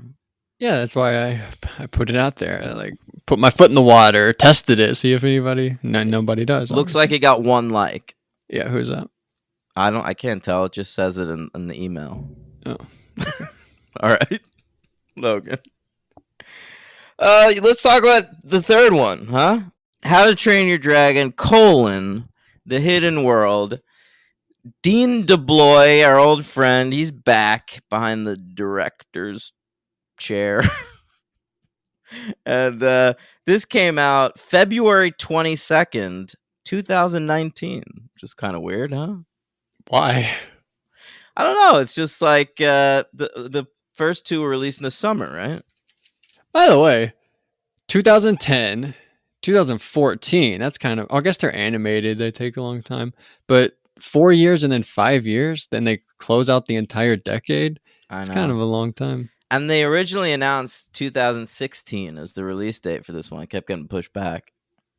Yeah, that's why I put it out there. I like put my foot in the water, tested it, see if nobody does. Looks like it got 1 like. Yeah, who's that? I can't tell. It just says it in the email. Oh. Okay. All right. Logan. Let's talk about the third one, huh? How to Train Your Dragon, The Hidden World. Dean DeBloy, our old friend, he's back behind the director's chair. And this came out February 22nd, 2019. Which is kind of weird, huh? Why? I don't know. It's just like the first two were released in the summer, right? By the way, 2010, 2014, that's kind of... I guess they're animated. They take a long time. But 4 years and then 5 years, then they close out the entire decade. It's kind of a long time. And they originally announced 2016 as the release date for this one. I kept getting pushed back.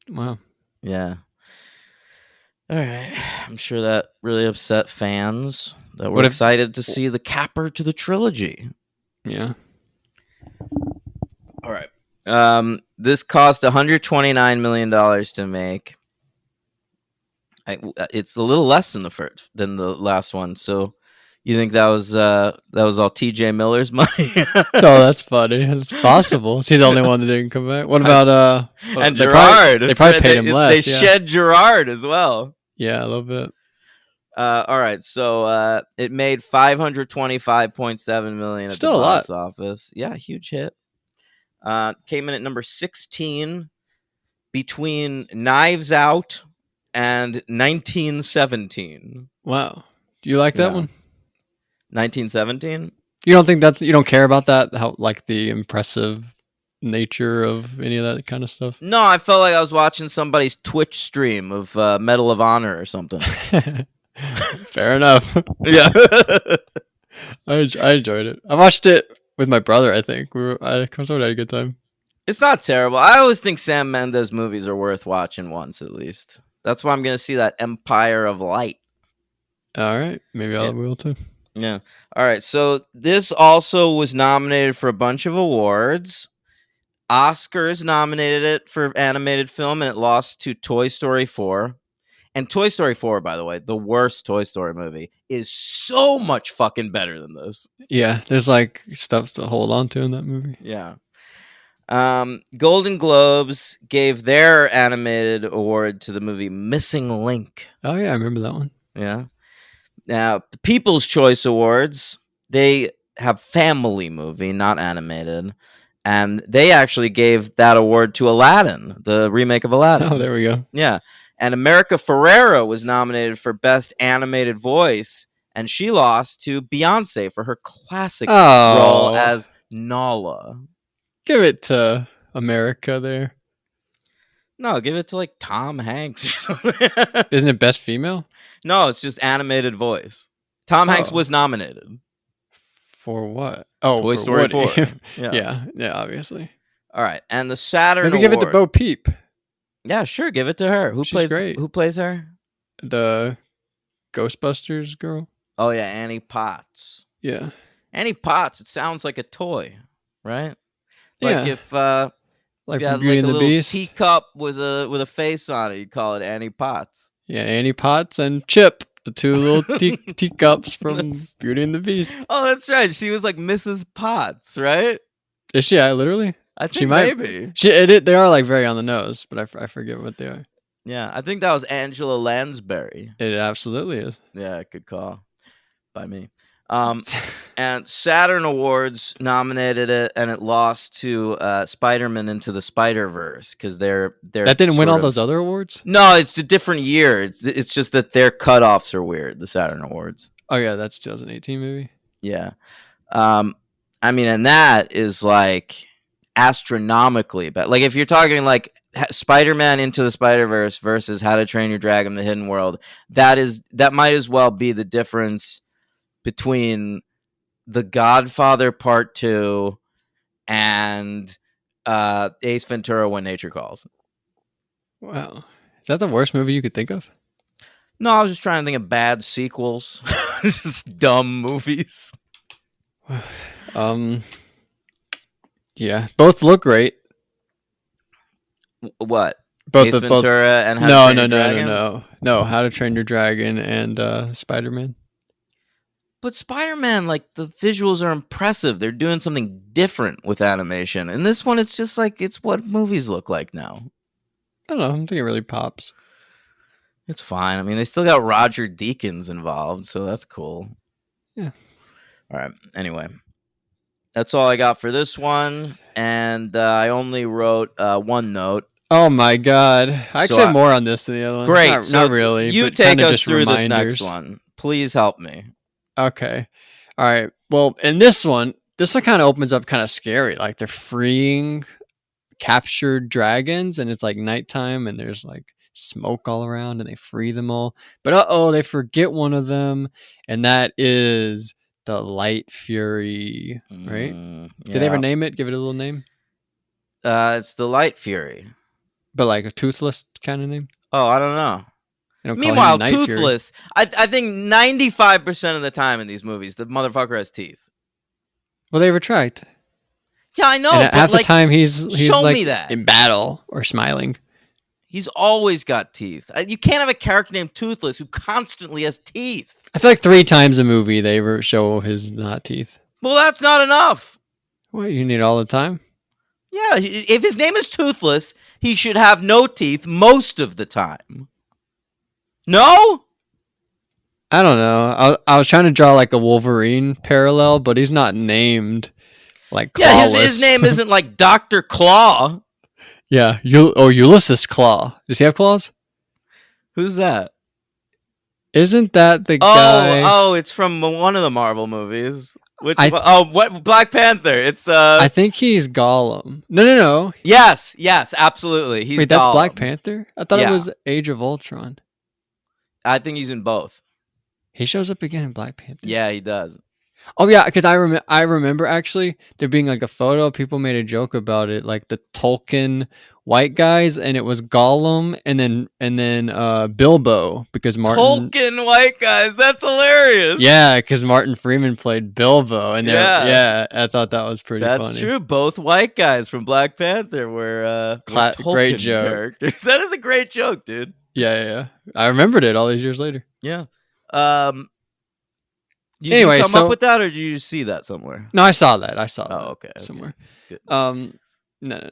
Wow. Yeah. All right. I'm sure that really upset fans that were excited to see the capper to the trilogy. Yeah. All right. This cost $129 million to make. It's a little less than the last one. So you think that was all T.J. Miller's money? Oh, that's funny. It's possible. Is he the only one that didn't come back? What about and Gerard? They probably paid him less. They shed Gerard as well. Yeah, a little bit. All right, so it made 525.7 million at the Still a lot. box office. Yeah, huge hit. Came in at number 16 between Knives Out and 1917. Wow. Do you like that Yeah. one? 1917? You don't think you don't care about that? How like the impressive nature of any of that kind of stuff? No, I felt like I was watching somebody's Twitch stream of Medal of Honor or something. Fair enough. Yeah. I enjoyed it. I watched it with my brother. I think I come over had a good time. It's not terrible. I always think Sam Mendes movies are worth watching once at least. That's why I'm going to see that Empire of Light. All right, maybe I will too. Yeah. All right. So this also was nominated for a bunch of awards. Oscars nominated it for animated film, and it lost to Toy Story 4. And Toy Story 4, by the way, the worst Toy Story movie, is so much fucking better than this. Yeah, there's like stuff to hold on to in that movie. Yeah. Golden Globes gave their animated award to the movie Missing Link. Oh yeah, I remember that one. Yeah. Now, the People's Choice Awards, they have family movie, not animated. And they actually gave that award to Aladdin, the remake of Aladdin. Oh, there we go. Yeah. And America Ferrera was nominated for Best Animated Voice, and she lost to Beyonce for her classic role as Nala. Give it to America there. No, give it to like Tom Hanks or something. Isn't it Best Female? No, it's just animated voice. Tom Hanks was nominated. For what? Oh, Toy Story 4. Yeah, obviously. All right, and the Saturn Maybe Award. give it to Bo Peep. Yeah, sure, give it to her. She's great. Who plays her? The Ghostbusters girl. Oh yeah, Annie Potts. Yeah, Annie Potts. It sounds like a toy, right? yeah. Like if like you had Beauty like and a the little Beast teacup with a face on it, you'd call it Annie Potts. Yeah, Annie Potts and Chip, the two little teacups from Beauty and the Beast. Oh, that's right. She was like Mrs. Potts, right? Is she? Literally. I think she might, maybe. They are like very on the nose, but I forget what they are. Yeah, I think that was Angela Lansbury. It absolutely is. Yeah, good call by me. And Saturn Awards nominated it, and it lost to Spider-Man Into the Spider-Verse because they're that didn't win all those other awards. No, it's a different year. It's just that their cutoffs are weird. The Saturn Awards. Oh yeah, that's 2018 movie. Yeah, I mean, and that is like astronomically bad. Like if you're talking like Spider-Man Into the Spider-Verse versus How to Train Your Dragon: The Hidden World, that might as well be the difference between The Godfather Part 2 and Ace Ventura: When Nature Calls. Wow. Is that the worst movie you could think of? No, I was just trying to think of bad sequels. Just dumb movies. Yeah, both look great. What? Both Ace of Ventura and How to Train Your Dragon? No, How to Train Your Dragon and Spider-Man. But Spider-Man, like, the visuals are impressive. They're doing something different with animation. And this one, it's just like, it's what movies look like now. I don't know. I don't think it really pops. It's fine. I mean, they still got Roger Deakins involved, so that's cool. Yeah. All right. Anyway, that's all I got for this one. And I only wrote one note. Oh, my God. I actually have more on this than the other one. Great. Not really. You but take us through this next one. Please help me. Okay. All right. Well, in this one kind of opens up kind of scary. Like they're freeing captured dragons and it's like nighttime and there's like smoke all around and they free them all. But they forget one of them, and that is the Light Fury, right? Yeah. Did they ever name it? Give it a little name? It's the Light Fury. But like a toothless kind of name? Oh, I don't know. Meanwhile, toothless. I think 95% of the time in these movies, the motherfucker has teeth. Well, they retract. Yeah, I know. And half the time he's show like me that. In battle or smiling. He's always got teeth. You can't have a character named Toothless who constantly has teeth. I feel like 3 times a movie they show his not teeth. Well, that's not enough. What, you need all the time? Yeah, if his name is Toothless, he should have no teeth most of the time. No? I don't know. I was trying to draw like a Wolverine parallel, but he's not named like Yeah, Clawless. his name isn't like Dr. Claw. Yeah, Ulysses Claw. Does he have claws? Who's that? Isn't that the guy? Oh, it's from one of the Marvel movies. Which I what Black Panther? It's I think he's Gollum. No. yes, absolutely. He's Wait, that's Gollum. Black Panther? I thought it Yeah. was Age of Ultron. I think he's in both. He shows up again in Black Panther. Yeah, he does. Oh yeah, because I remember actually there being like a photo. People made a joke about it, like the Tolkien white guys, and it was Gollum, and then Bilbo because Martin. Tolkien white guys. That's hilarious. Yeah, because Martin Freeman played Bilbo, and Yeah. I thought that was pretty funny. That's true. Both white guys from Black Panther were Tolkien great joke. characters. That is a great joke, dude. Yeah. I remembered it all these years later. Yeah. Anyway, you come up with that, or did you see that somewhere? No, I saw that. Oh, okay. Somewhere. Good. No.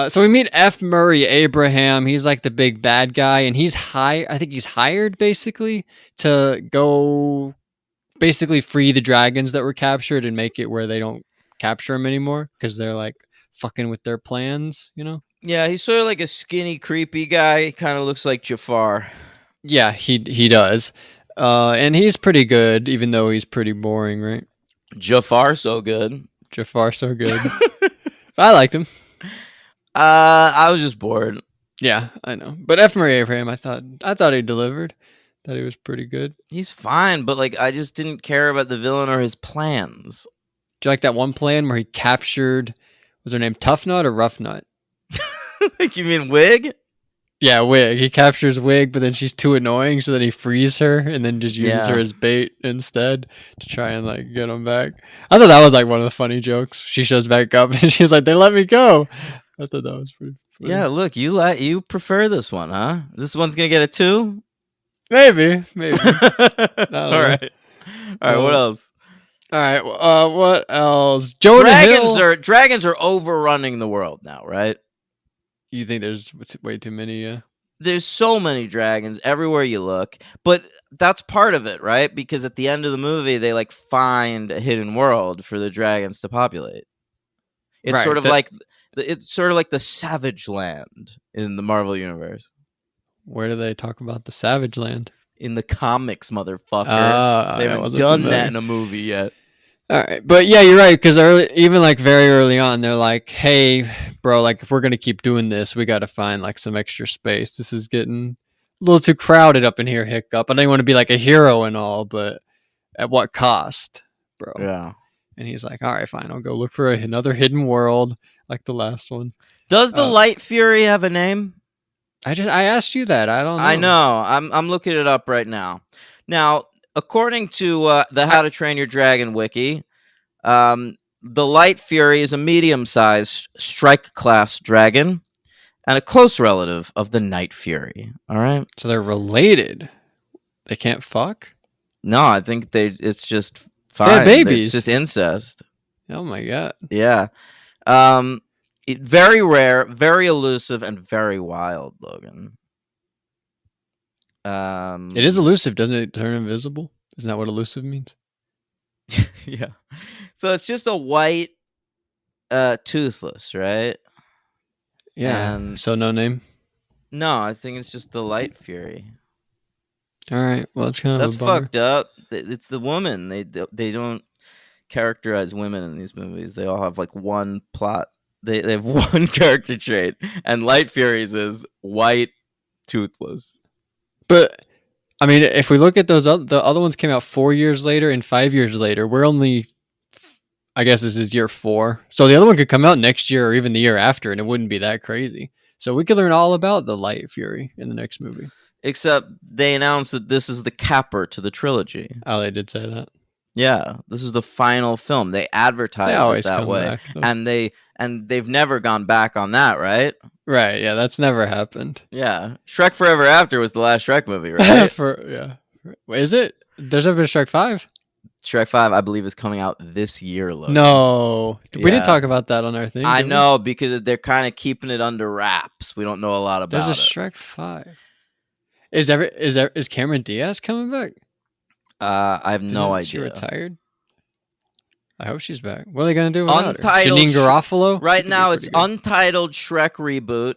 So we meet F. Murray Abraham. He's like the big bad guy, and I think he's hired basically to go basically free the dragons that were captured and make it where they don't capture them anymore because they're like fucking with their plans, you know? Yeah, he's sort of like a skinny, creepy guy. He kind of looks like Jafar. Yeah, he does. And he's pretty good, even though he's pretty boring, right? Jafar, so good. Jafar, so good. I liked him. I was just bored. Yeah, I know. But F. Murray Abraham, I thought he delivered. Thought he was pretty good. He's fine, but like I just didn't care about the villain or his plans. Do you like that one plan where he captured? Was her name Tough Nut or Rough Nut? Like you mean Wig? Yeah, Wig. He captures Wig, but then she's too annoying, so then he frees her and then just uses her as bait instead to try and like get him back. I thought that was like one of the funny jokes. She shows back up and she's like, "They let me go." I thought that was pretty funny. Yeah, look, you prefer this one, huh? This one's gonna get a 2? Maybe. All right. What else? All right. What else? Jonah Hill. Dragons are overrunning the world now, right? You think there's way too many? There's so many dragons everywhere you look, but that's part of it, right? Because at the end of the movie, they like find a hidden world for the dragons to populate. It's Right, sort of like the Savage Land in the Marvel universe. Where do they talk about the Savage Land? In the comics, motherfucker. They haven't done that in a movie yet. All right, but yeah, you're right. Because even like very early on, they're like, "Hey, bro, like if we're gonna keep doing this, we got to find like some extra space. This is getting a little too crowded up in here." Hiccup. I don't want to be like a hero and all, but at what cost, bro? Yeah. And he's like, "All right, fine. I'll go look for another hidden world like the last one." Does the Light Fury have a name? I asked you that. I don't know. I know. I'm looking it up right now. Now, according to the How to Train Your Dragon wiki, the Light Fury is a medium-sized strike-class dragon and a close relative of the Night Fury. All right. So they're related. They can't fuck? No, I think it's just fine. They're babies. It's just incest. Oh my god. Yeah. Very rare, very elusive, and very wild, Logan. It is elusive, doesn't it turn invisible? Isn't that what elusive means? Yeah. So it's just a white toothless, right? Yeah. And so no name? No, I think it's just the Light Fury. All right. Well, it's kind of That's a bummer. fucked up. It's the woman. They don't characterize women in these movies. They all have like one plot. They have one character trait, and Light Fury's is white, toothless. But I mean, if we look at those, the other ones came out 4 years later and 5 years later. We're only, I guess this is year 4. So the other one could come out next year or even the year after, and it wouldn't be that crazy. So we could learn all about the Light Fury in the next movie. Except they announced that this is the capper to the trilogy. Oh, they did say that. Yeah, this is the final film. They advertise it that way, back, and they've never gone back on that, right? Right. Yeah, that's never happened. Yeah, Shrek Forever After was the last Shrek movie, right? Is it? There's never been Shrek 5? Shrek 5, I believe, is coming out this year, Logan. No. Yeah. We didn't talk about that on our thing. I know, because they're kind of keeping it under wraps. We don't know a lot about it. There's a Shrek 5. Is Cameron Diaz coming back? I have no Isn't she idea. retired? I hope she's back. What are they gonna do without her? Untitled Janine Garofalo. She Right could be now, it's pretty good. Untitled Shrek reboot.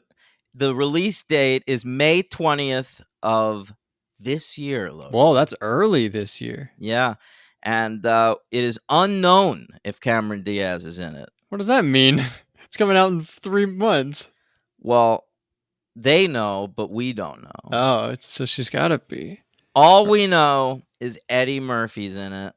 The release date is May 20th of this year, Logan. Whoa, that's early this year. Yeah. And it is unknown if Cameron Diaz is in it. What does that mean? It's coming out in 3 months. Well, they know, but we don't know. Oh, so she's got to be. All we know is Eddie Murphy's in it,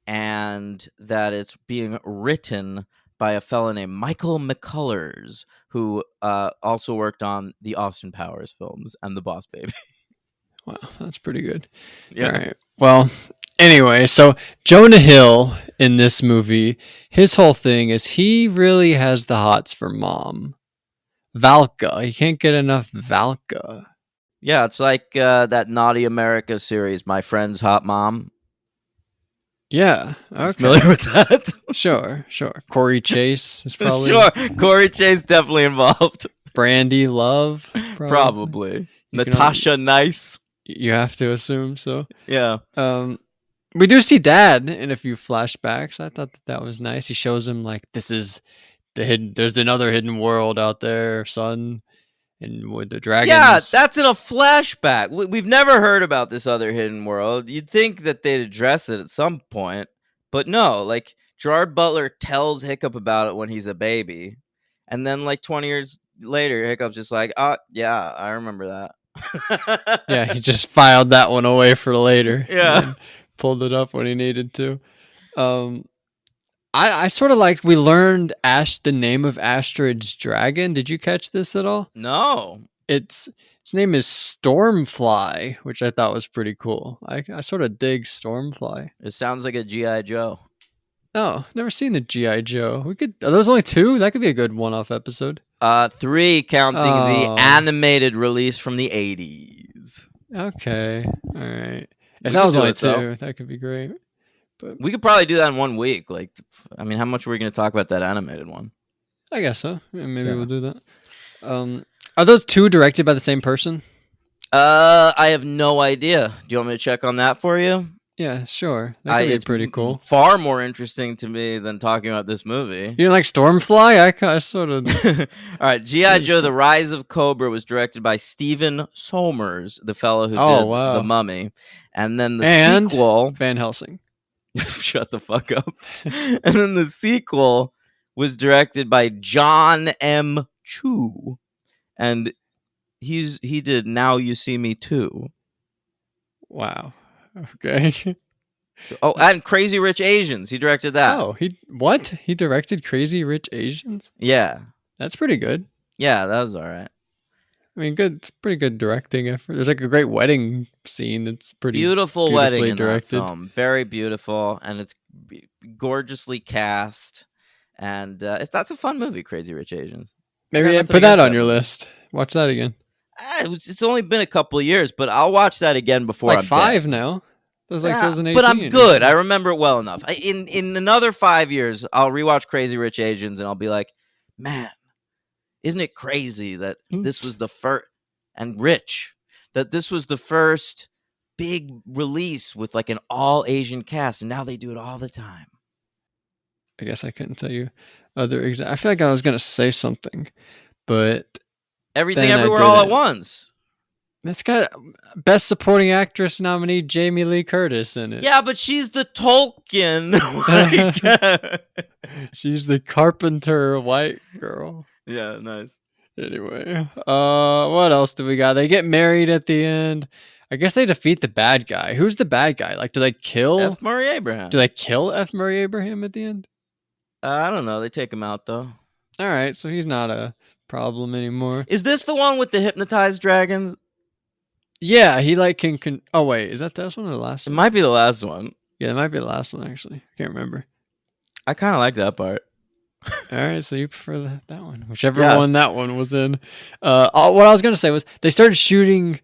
and that it's being written by a fellow named Michael McCullers, who also worked on the Austin Powers films and The Boss Baby. Wow, that's pretty good. Yeah. All right. Well, anyway, so Jonah Hill in this movie, his whole thing is he really has the hots for mom. Valka. He can't get enough Valka. Yeah, it's like that Naughty America series, My Friend's Hot Mom. Yeah. Okay. Familiar with that? Sure. Corey Chase is probably. Sure. Corey Chase definitely involved. Brandy Love. Probably. You can Natasha Nice. You have to assume so. Yeah. We do see Dad in a few flashbacks. I thought that was nice. He shows him like this is the hidden. There's another hidden world out there, son, and with the dragons. Yeah, that's in a flashback. We've never heard about this other hidden world. You'd think that they'd address it at some point, but no. Like Gerard Butler tells Hiccup about it when he's a baby, and then like 20 years later, Hiccup's just like, "Oh, yeah, I remember that." Yeah, he just filed that one away for later. Yeah. Pulled it up when he needed to. I sort of liked we learned the name of Astrid's dragon. Did you catch this at all? No. Its name is Stormfly, which I thought was pretty cool. I sort of dig Stormfly. It sounds like a G.I. Joe. Oh, never seen the G.I. Joe. Are those only 2? That could be a good one-off episode. 3 counting the animated release from the 80s. Okay. All right. If We that could was do only it, though. 2, that could be great. But We could probably do that in 1 week. Like, I mean, how much were we going to talk about that animated one? I guess so. Yeah, maybe Yeah. we'll do that. Are those 2 directed by the same person? I have no idea. Do you want me to check on that for you? Yeah, sure. That could be It's pretty cool. Far more interesting to me than talking about this movie. You didn't like Stormfly? I sort of. All right, G.I. Joe: The Rise of Cobra was directed by Stephen Sommers, the fellow who did wow. The Mummy, and then the And sequel. Van Helsing. Shut the fuck up. And then the sequel was directed by John M. Chu, and he did Now You See Me Too. Wow. Okay. And Crazy Rich Asians. He directed that. Oh, he directed Crazy Rich Asians? Yeah. That's pretty good. Yeah, that was all right. I mean, good. It's pretty good directing effort. There's like a great wedding scene that's pretty Beautiful wedding in directed. that film. Very beautiful, and it's gorgeously cast. And that's a fun movie, Crazy Rich Asians. Maybe nothing put that against on that your movie. list. Watch that again. It's only been a couple of years, but I'll watch that again before Like I'm 5 dead. now. That was like Yeah, 2018. but I'm good. I remember it well enough. In another 5 years, I'll rewatch Crazy Rich Asians, and I'll be like, man, isn't it crazy that this was the first, and rich, that this was the first big release with like an all Asian cast, and now they do it all the time. I guess I couldn't tell you other I feel like I was gonna say something, but Everything, Then I everywhere, all at didn't. once. it's got Best Supporting Actress nominee Jamie Lee Curtis in it. Yeah, but she's the Tolkien. She's the carpenter white girl. Yeah, nice. Anyway, what else do we got? They get married at the end. I guess they defeat the bad guy. Who's the bad guy? Like, do they kill? F. Murray Abraham. Do they kill F. Murray Abraham at the end? I don't know. They take him out though. All right, so he's not a problem anymore. Is this the one with the hypnotized dragons? Yeah, he like can. Oh wait, is that this one or the last It one? might be the last one. Yeah, it might be the last one actually. I can't remember. I kind of like that part. All right, so you prefer that one, whichever Yeah. one that one was in. What I was gonna say was they started shooting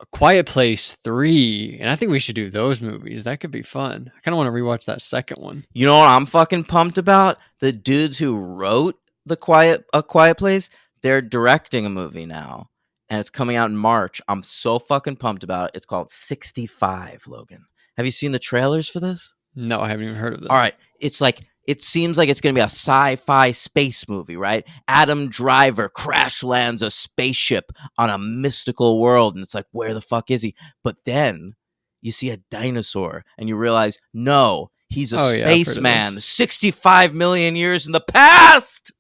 A Quiet Place 3, and I think we should do those movies. That could be fun. I kind of want to rewatch that second one. You know what I'm fucking pumped about? The dudes who wrote A Quiet Place, they're directing a movie now, and it's coming out in March. I'm so fucking pumped about it. It's called 65, Logan. Have you seen the trailers for this? No, I haven't even heard of this. All right. It's like, it seems like it's going to be a sci-fi space movie, right? Adam Driver crash lands a spaceship on a mystical world, and it's like, where the fuck is he? But then you see a dinosaur, and you realize, no, he's a Oh, yeah, I've heard of spaceman this. 65 million years in the past.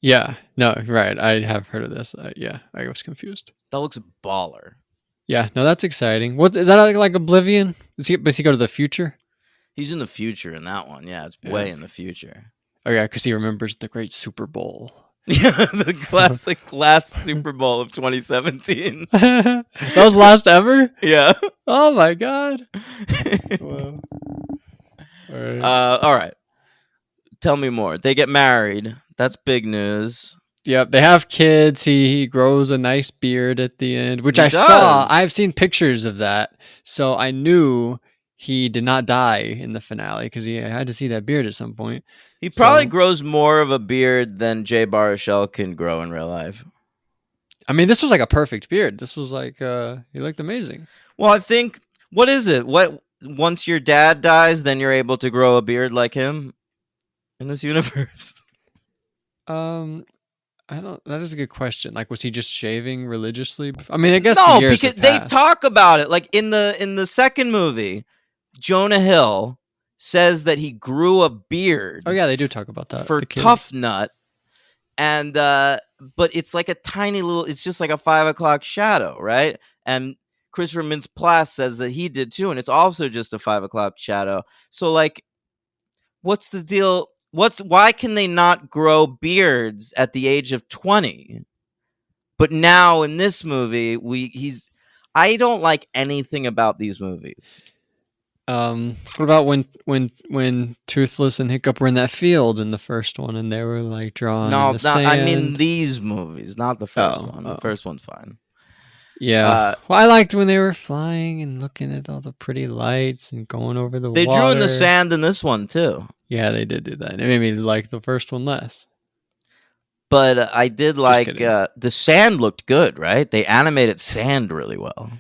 Yeah, no, right. I have heard of this. Yeah, I was confused. That looks baller. Yeah, no, that's exciting. What is that like Oblivion? Does he go to the future? He's in the future in that one. Yeah, it's Yeah. way in the future. Oh yeah, because he remembers the great Super Bowl. Yeah, the classic last Super Bowl of 2017. That was last ever? Yeah. Oh my god. Whoa. All right. All right. Tell me more. They get married. That's big news. Yep, they have kids. He grows a nice beard at the end, which He I saw. does. I've seen pictures of that, so I knew he did not die in the finale because he had to see that beard at some point. He probably So- grows more of a beard than Jay Baruchel can grow in real life. I mean, this was like a perfect beard. This was like he looked amazing. Well, I think, what is it? What, once your dad dies, then you're able to grow a beard like him in this universe? I don't. That is a good question. Like, was he just shaving religiously? I mean, I guess No, the years because have they passed. talk about it. Like in the second movie, Jonah Hill says that he grew a beard. Oh yeah, they do talk about that for the kids. Tough Nut, and but it's like a tiny little. It's just like a 5 o'clock shadow, right? And Christopher Mintz-Plasse says that he did too, and it's also just a 5 o'clock shadow. So like, what's the deal? Why can they not grow beards at the age of 20? But now in this movie, I don't like anything about these movies. What about when Toothless and Hiccup were in that field in the first one, and they were like drawn No, in the sand? I mean these movies, not the first Oh, one. oh. The first one's fine. Yeah. Well, I liked when they were flying and looking at all the pretty lights and going over the They water. drew in the sand in this one too. Yeah, they did do that. It made me like the first one less. But I did like kidding. the sand looked good, right? They animated sand really well.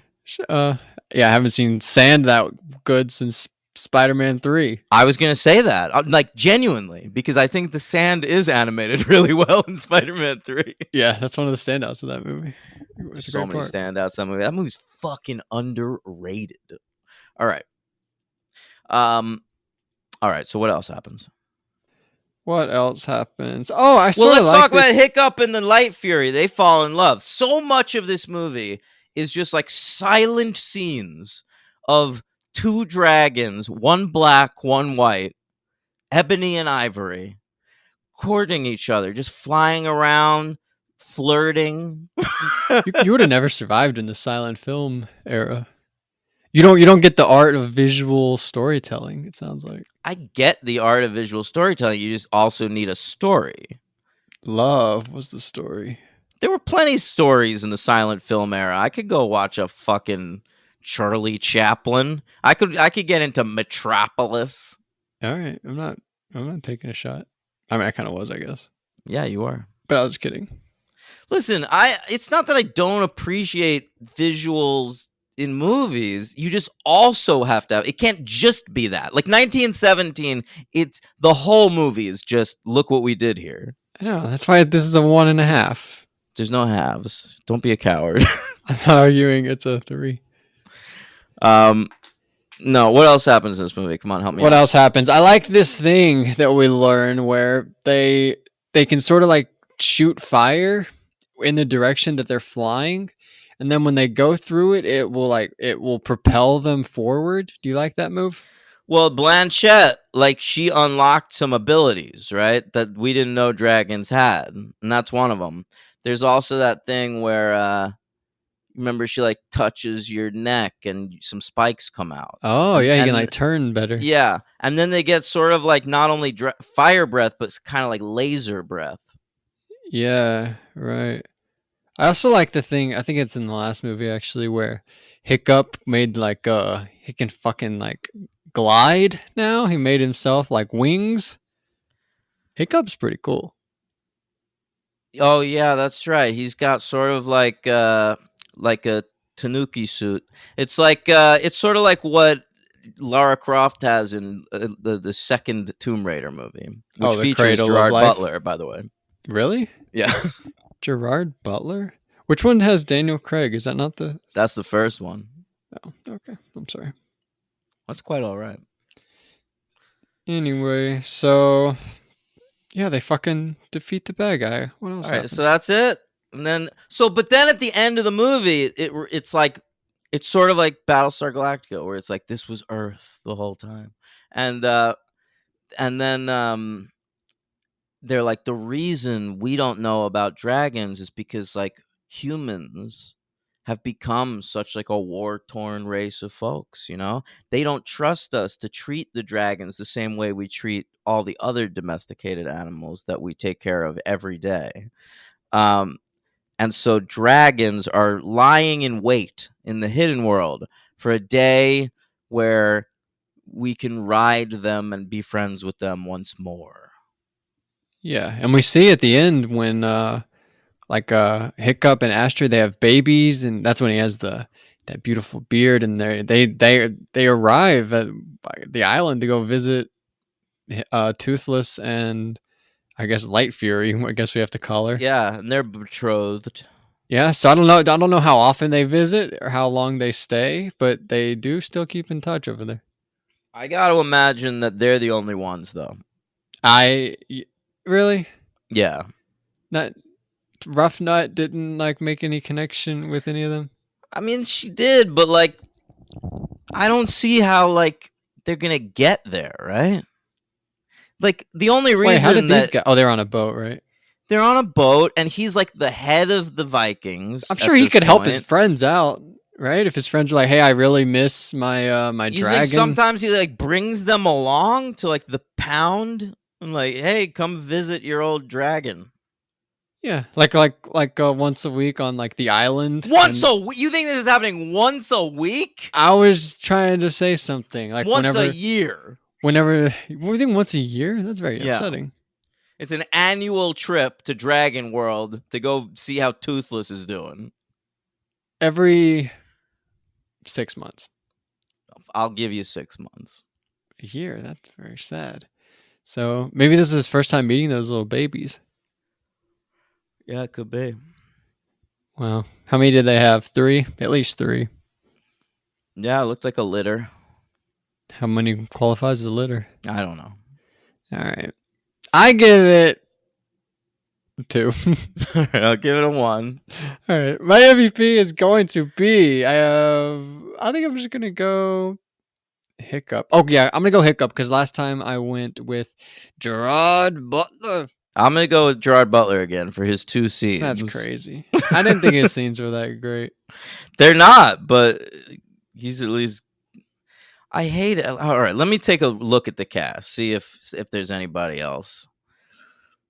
Yeah, I haven't seen sand that good since Spider-Man 3. I was gonna say that, like genuinely, because I think the sand is animated really well in Spider-Man 3. Yeah, that's one of the standouts of that movie. It was There's a so great many part. standouts. That movie's fucking underrated. All right. All right. So what else happens? What else happens? Oh, I Well, sort let's of like talk about this. Hiccup and the Light Fury. They fall in love. So much of this movie is just like silent scenes of two dragons, one black, one white, Ebony and Ivory, courting each other, just flying around, flirting. You would have never survived in the silent film era. You don't get the art of visual storytelling. It sounds like I get the art of visual storytelling. You just also need a story. love was the story. There were plenty of stories in the silent film era. I could go watch a fucking Charlie Chaplin. I could get into Metropolis. All right, I'm not taking a shot. I mean, I kind of was, I guess, Yeah, you are. but I was kidding. Listen, it's not that I don't appreciate visuals in movies. You just also have to have, it can't just be that. Like 1917, it's the whole movie is just look what we did here. I know that's why this is a 1.5. There's no halves. Don't be a coward. I'm not arguing. It's a 3. No, what else happens in this movie? Come on, help me What out. else happens? I like this thing that we learn where they can sort of like shoot fire in the direction that they're flying, and then when they go through it, it will propel them forward. Do you like that move? Well, Blanchett, like she unlocked some abilities, right? That we didn't know dragons had, and that's one of them. There's also that thing where, remember, she like touches your neck and some spikes come out. Oh yeah, you And- can like turn better. Yeah, and then they get sort of like not only fire breath, but kind of like laser breath. Yeah, right. I also like the thing. I think it's in the last movie actually, where Hiccup made like he can fucking like glide now. He made himself like wings. Hiccup's pretty cool. Oh yeah, that's right. He's got sort of like a Tanuki suit. It's like it's sort of like what Lara Croft has in the second Tomb Raider movie, which Oh, the features Cradle of Gerard Life? Butler, by the way. Really? Yeah, Gerard Butler? Which one has Daniel Craig? Is that not the? that's the first one. Oh, okay. I'm sorry. That's quite all right. Anyway, so yeah, they fucking defeat the bad guy. What else All right, happens? so that's it. And then but then at the end of the movie, it's like it's sort of like Battlestar Galactica, where it's like this was Earth the whole time, and then they're like, the reason we don't know about dragons is because like humans have become such like a war-torn race of folks, they don't trust us to treat the dragons the same way we treat all the other domesticated animals that we take care of every day. And so dragons are lying in wait in the hidden world for a day where we can ride them and be friends with them once more. Yeah, and we see at the end when Hiccup and Astrid, they have babies, and that's when he has that beautiful beard, and they arrive at the island to go visit Toothless and I guess Light Fury. I guess we have to call her. Yeah, and they're betrothed. Yeah, so I don't know how often they visit or how long they stay, but they do still keep in touch over there. I got to imagine that they're the only ones, though. Really? Yeah. Not Rough Nut didn't like make any connection with any of them. I mean, she did, but like, I don't see how like they're gonna get there, right? Like the only reason. Wait, how did these guys? Oh, they're on a boat, right? They're on a boat, and he's like the head of the Vikings. I'm sure he could help his friends out, right? If his friends are like, "Hey, I really miss my my you dragon." Think sometimes he like brings them along to like the pound, and like, "Hey, come visit your old dragon." Yeah, like once a week on like the island. You think this is happening once a week? I was trying to say something like once a year. Whenever we think once a year, that's very upsetting. It's an annual trip to Dragon World to go see how Toothless is doing. Every 6 months. I'll give you 6 months. A year? That's very sad. So maybe this is his first time meeting those little babies. Yeah, it could be. Wow. How many did they have? 3? At least 3. Yeah, it looked like a litter. How many qualifies as a litter? I don't know. All right. I give it 2. I'll give it a 1. All right. My MVP is going to be, I think I'm just going to go Hiccup. Oh, yeah. I'm going to go Hiccup because last time I went with Gerard Butler. I'm going to go with Gerard Butler again for his 2 scenes. That's crazy. I didn't think his scenes were that great. They're not, but he's at least... I hate it. All right, let me take a look at the cast. See if there's anybody else.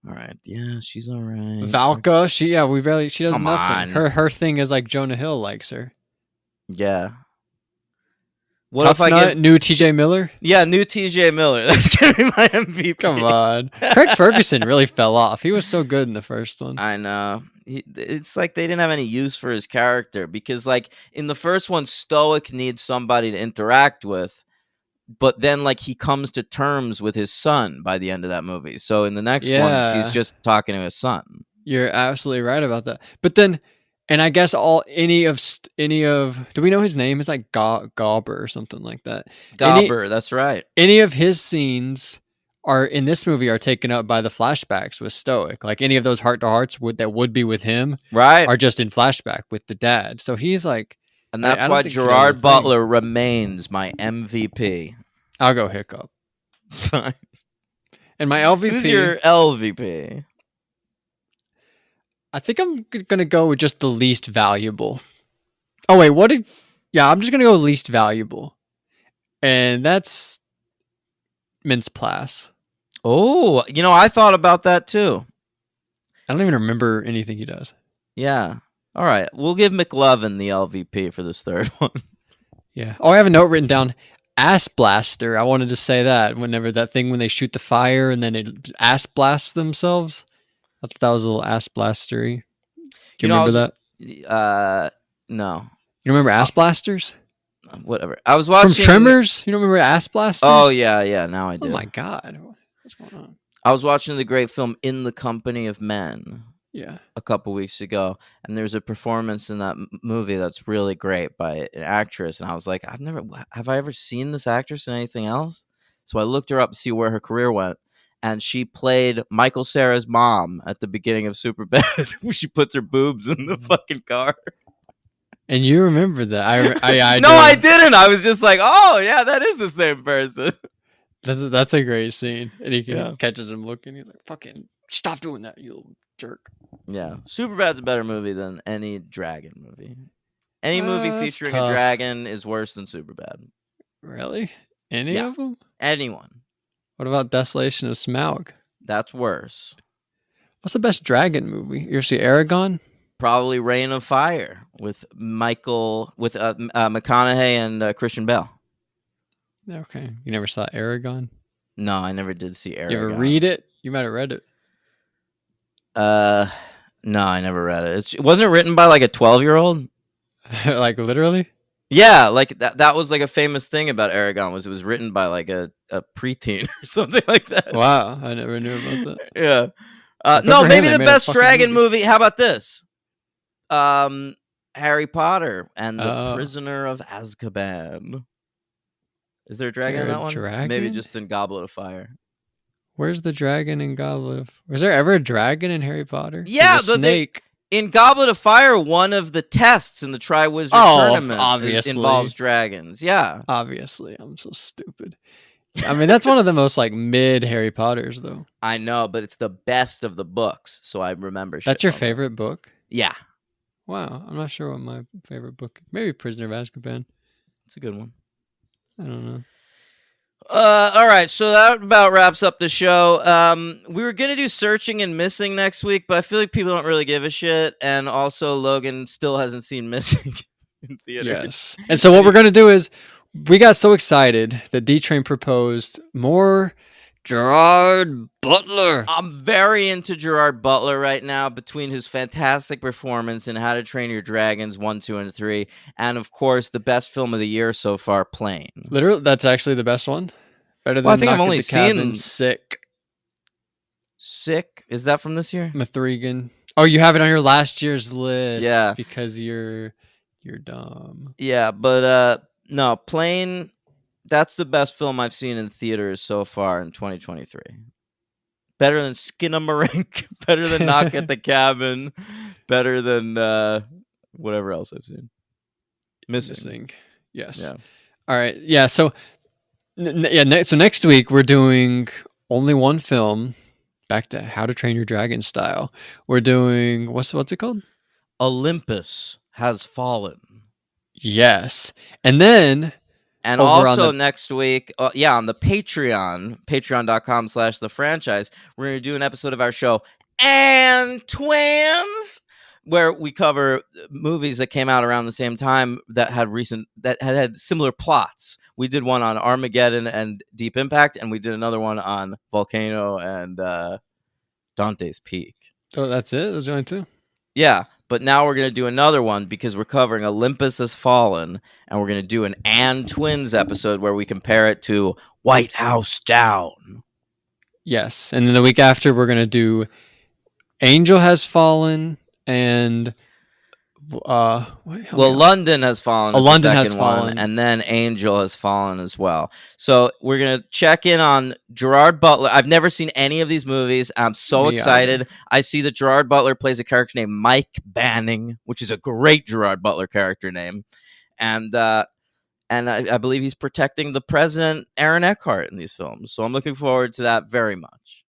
All right, yeah, she's all right. Valka, she does Come nothing. on. Her thing is like Jonah Hill likes her. Yeah. What Tough if I Nut, get new TJ Miller? Yeah, new TJ Miller. That's gonna be my MVP. Come on, Craig Ferguson really fell off. He was so good in the first one. I know. It's like they didn't have any use for his character because, like, in the first one, Stoic needs somebody to interact with, but then, like, he comes to terms with his son by the end of that movie. So in the next one, he's just talking to his son. You're absolutely right about that. But then, and I guess any of do we know his name? It's like Gauber or something like that. Gauber, that's right. Any of his scenes are in this movie are taken up by the flashbacks with Stoic. Like any of those heart-to-hearts that would be with him, right, are just in flashback with the dad. So he's like, and that's why Gerard Butler remains my MVP. I'll go Hiccup. Fine. And my LVP. Who's your LVP? I think I'm gonna go with just the least valuable. Oh wait, I'm just gonna go least valuable, and that's Mintz-Plasse. Oh, I thought about that too. I don't even remember anything he does. Yeah. All right. We'll give McLovin the LVP for this third one. Yeah. Oh, I have a note written down. Ass blaster. I wanted to say that when they shoot the fire and then it ass blasts themselves. I thought that was a little ass blastery. Do you remember that? No. You remember ass blasters? whatever. I was From watching Tremors? You don't remember Ass Blasters? Oh yeah, now I Oh do. my god. What's going on? I was watching the great film In the Company of Men Yeah. a couple weeks ago, and there's a performance in that movie that's really great by an actress, and I was like, have I ever seen this actress in anything else? So I looked her up to see where her career went, and she played Michael Cera's mom at the beginning of Superbad, where she puts her boobs in the fucking car. And you remember that? I No, do. I didn't. I was just like, oh yeah, that is the same person. That's a great scene. And he Yeah. catches him looking. He's like, "Fucking stop doing that, you little jerk." Yeah, Superbad's a better movie than any dragon movie. Any movie That's featuring a tough. dragon is worse than Superbad. Really? Any Yeah. of them? Anyone. What about Desolation of Smaug? That's worse. What's the best dragon movie? You ever see Aragon? Probably Reign of Fire with McConaughey and Christian Bale. Okay. You never saw Aragon? No, I never did see Aragon. You ever read it? You might have read it. No, I never read it. Wasn't it written by like a 12-year-old? Like literally? Yeah, like that was like a famous thing about Aragon was it was written by like a preteen or something like that. Wow, I never knew about that. Yeah. Good No, for maybe him, the they made a best fucking dragon movie. movie. How about this? Harry Potter and the Oh. Prisoner of Azkaban. Is there a dragon there in a that one? dragon? Maybe just in Goblet of Fire. Where's the dragon in Goblet of... Was there ever a dragon in Harry Potter? Yeah, There's a snake. In Goblet of Fire, one of the tests in the Triwizard Tournament obviously. involves dragons. Yeah. Obviously, I'm so stupid. I mean, that's one of the most like mid Harry Potters, though. I know, but it's the best of the books, so I remember shit That's your from it. favorite book? Yeah. Wow, I'm not sure what my favorite book. Maybe Prisoner of Azkaban. It's a good one. I don't know. All right, so that about wraps up the show. We were gonna do Searching and Missing next week, but I feel like people don't really give a shit, and also Logan still hasn't seen Missing in theaters. Yes. And so what we're gonna do is we got so excited that D Train proposed more Gerard Butler. I'm very into Gerard Butler right now between his fantastic performance in How to Train Your Dragons 1, 2, and 3, and of course the best film of the year so far, Plane. Literally, that's actually the best one. Better than Well, I think I've Knock at only the Cabin, seen- Sick, Sick? Is that from this year? Mithrigan. Oh, you have it on your last year's list. Yeah. Because you're dumb. Yeah, but no, Plane. That's the best film I've seen in theaters so far in 2023. Better than Skinamarink, better than Knock at the Cabin, better than whatever else I've seen. Missing. Yes. Yeah. All right. Yeah. So, so next week we're doing only one film. Back to How to Train Your Dragon style. We're doing what's it called? Olympus Has Fallen. Yes. And then And over on also the- next week, on the Patreon, patreon.com/the franchise, we're going to do an episode of our show, And Twins, where we cover movies that came out around the same time that had similar plots. We did one on Armageddon and Deep Impact, and we did another one on Volcano and Dante's Peak. Oh, that's it? Those are only two? Yeah, but now we're going to do another one because we're covering Olympus Has Fallen, and we're going to do an And Twins episode where we compare it to White House Down. Yes. And then the week after, we're going to do Angel Has Fallen and... London Has Fallen. London the Has second one, Fallen. and then Angel Has Fallen as well. So we're gonna check in on Gerard Butler. I've never seen any of these movies. I'm so Me excited. either. I see that Gerard Butler plays a character named Mike Banning, which is a great Gerard Butler character name, and I believe he's protecting the president, Aaron Eckhart, in these films. So I'm looking forward to that very much.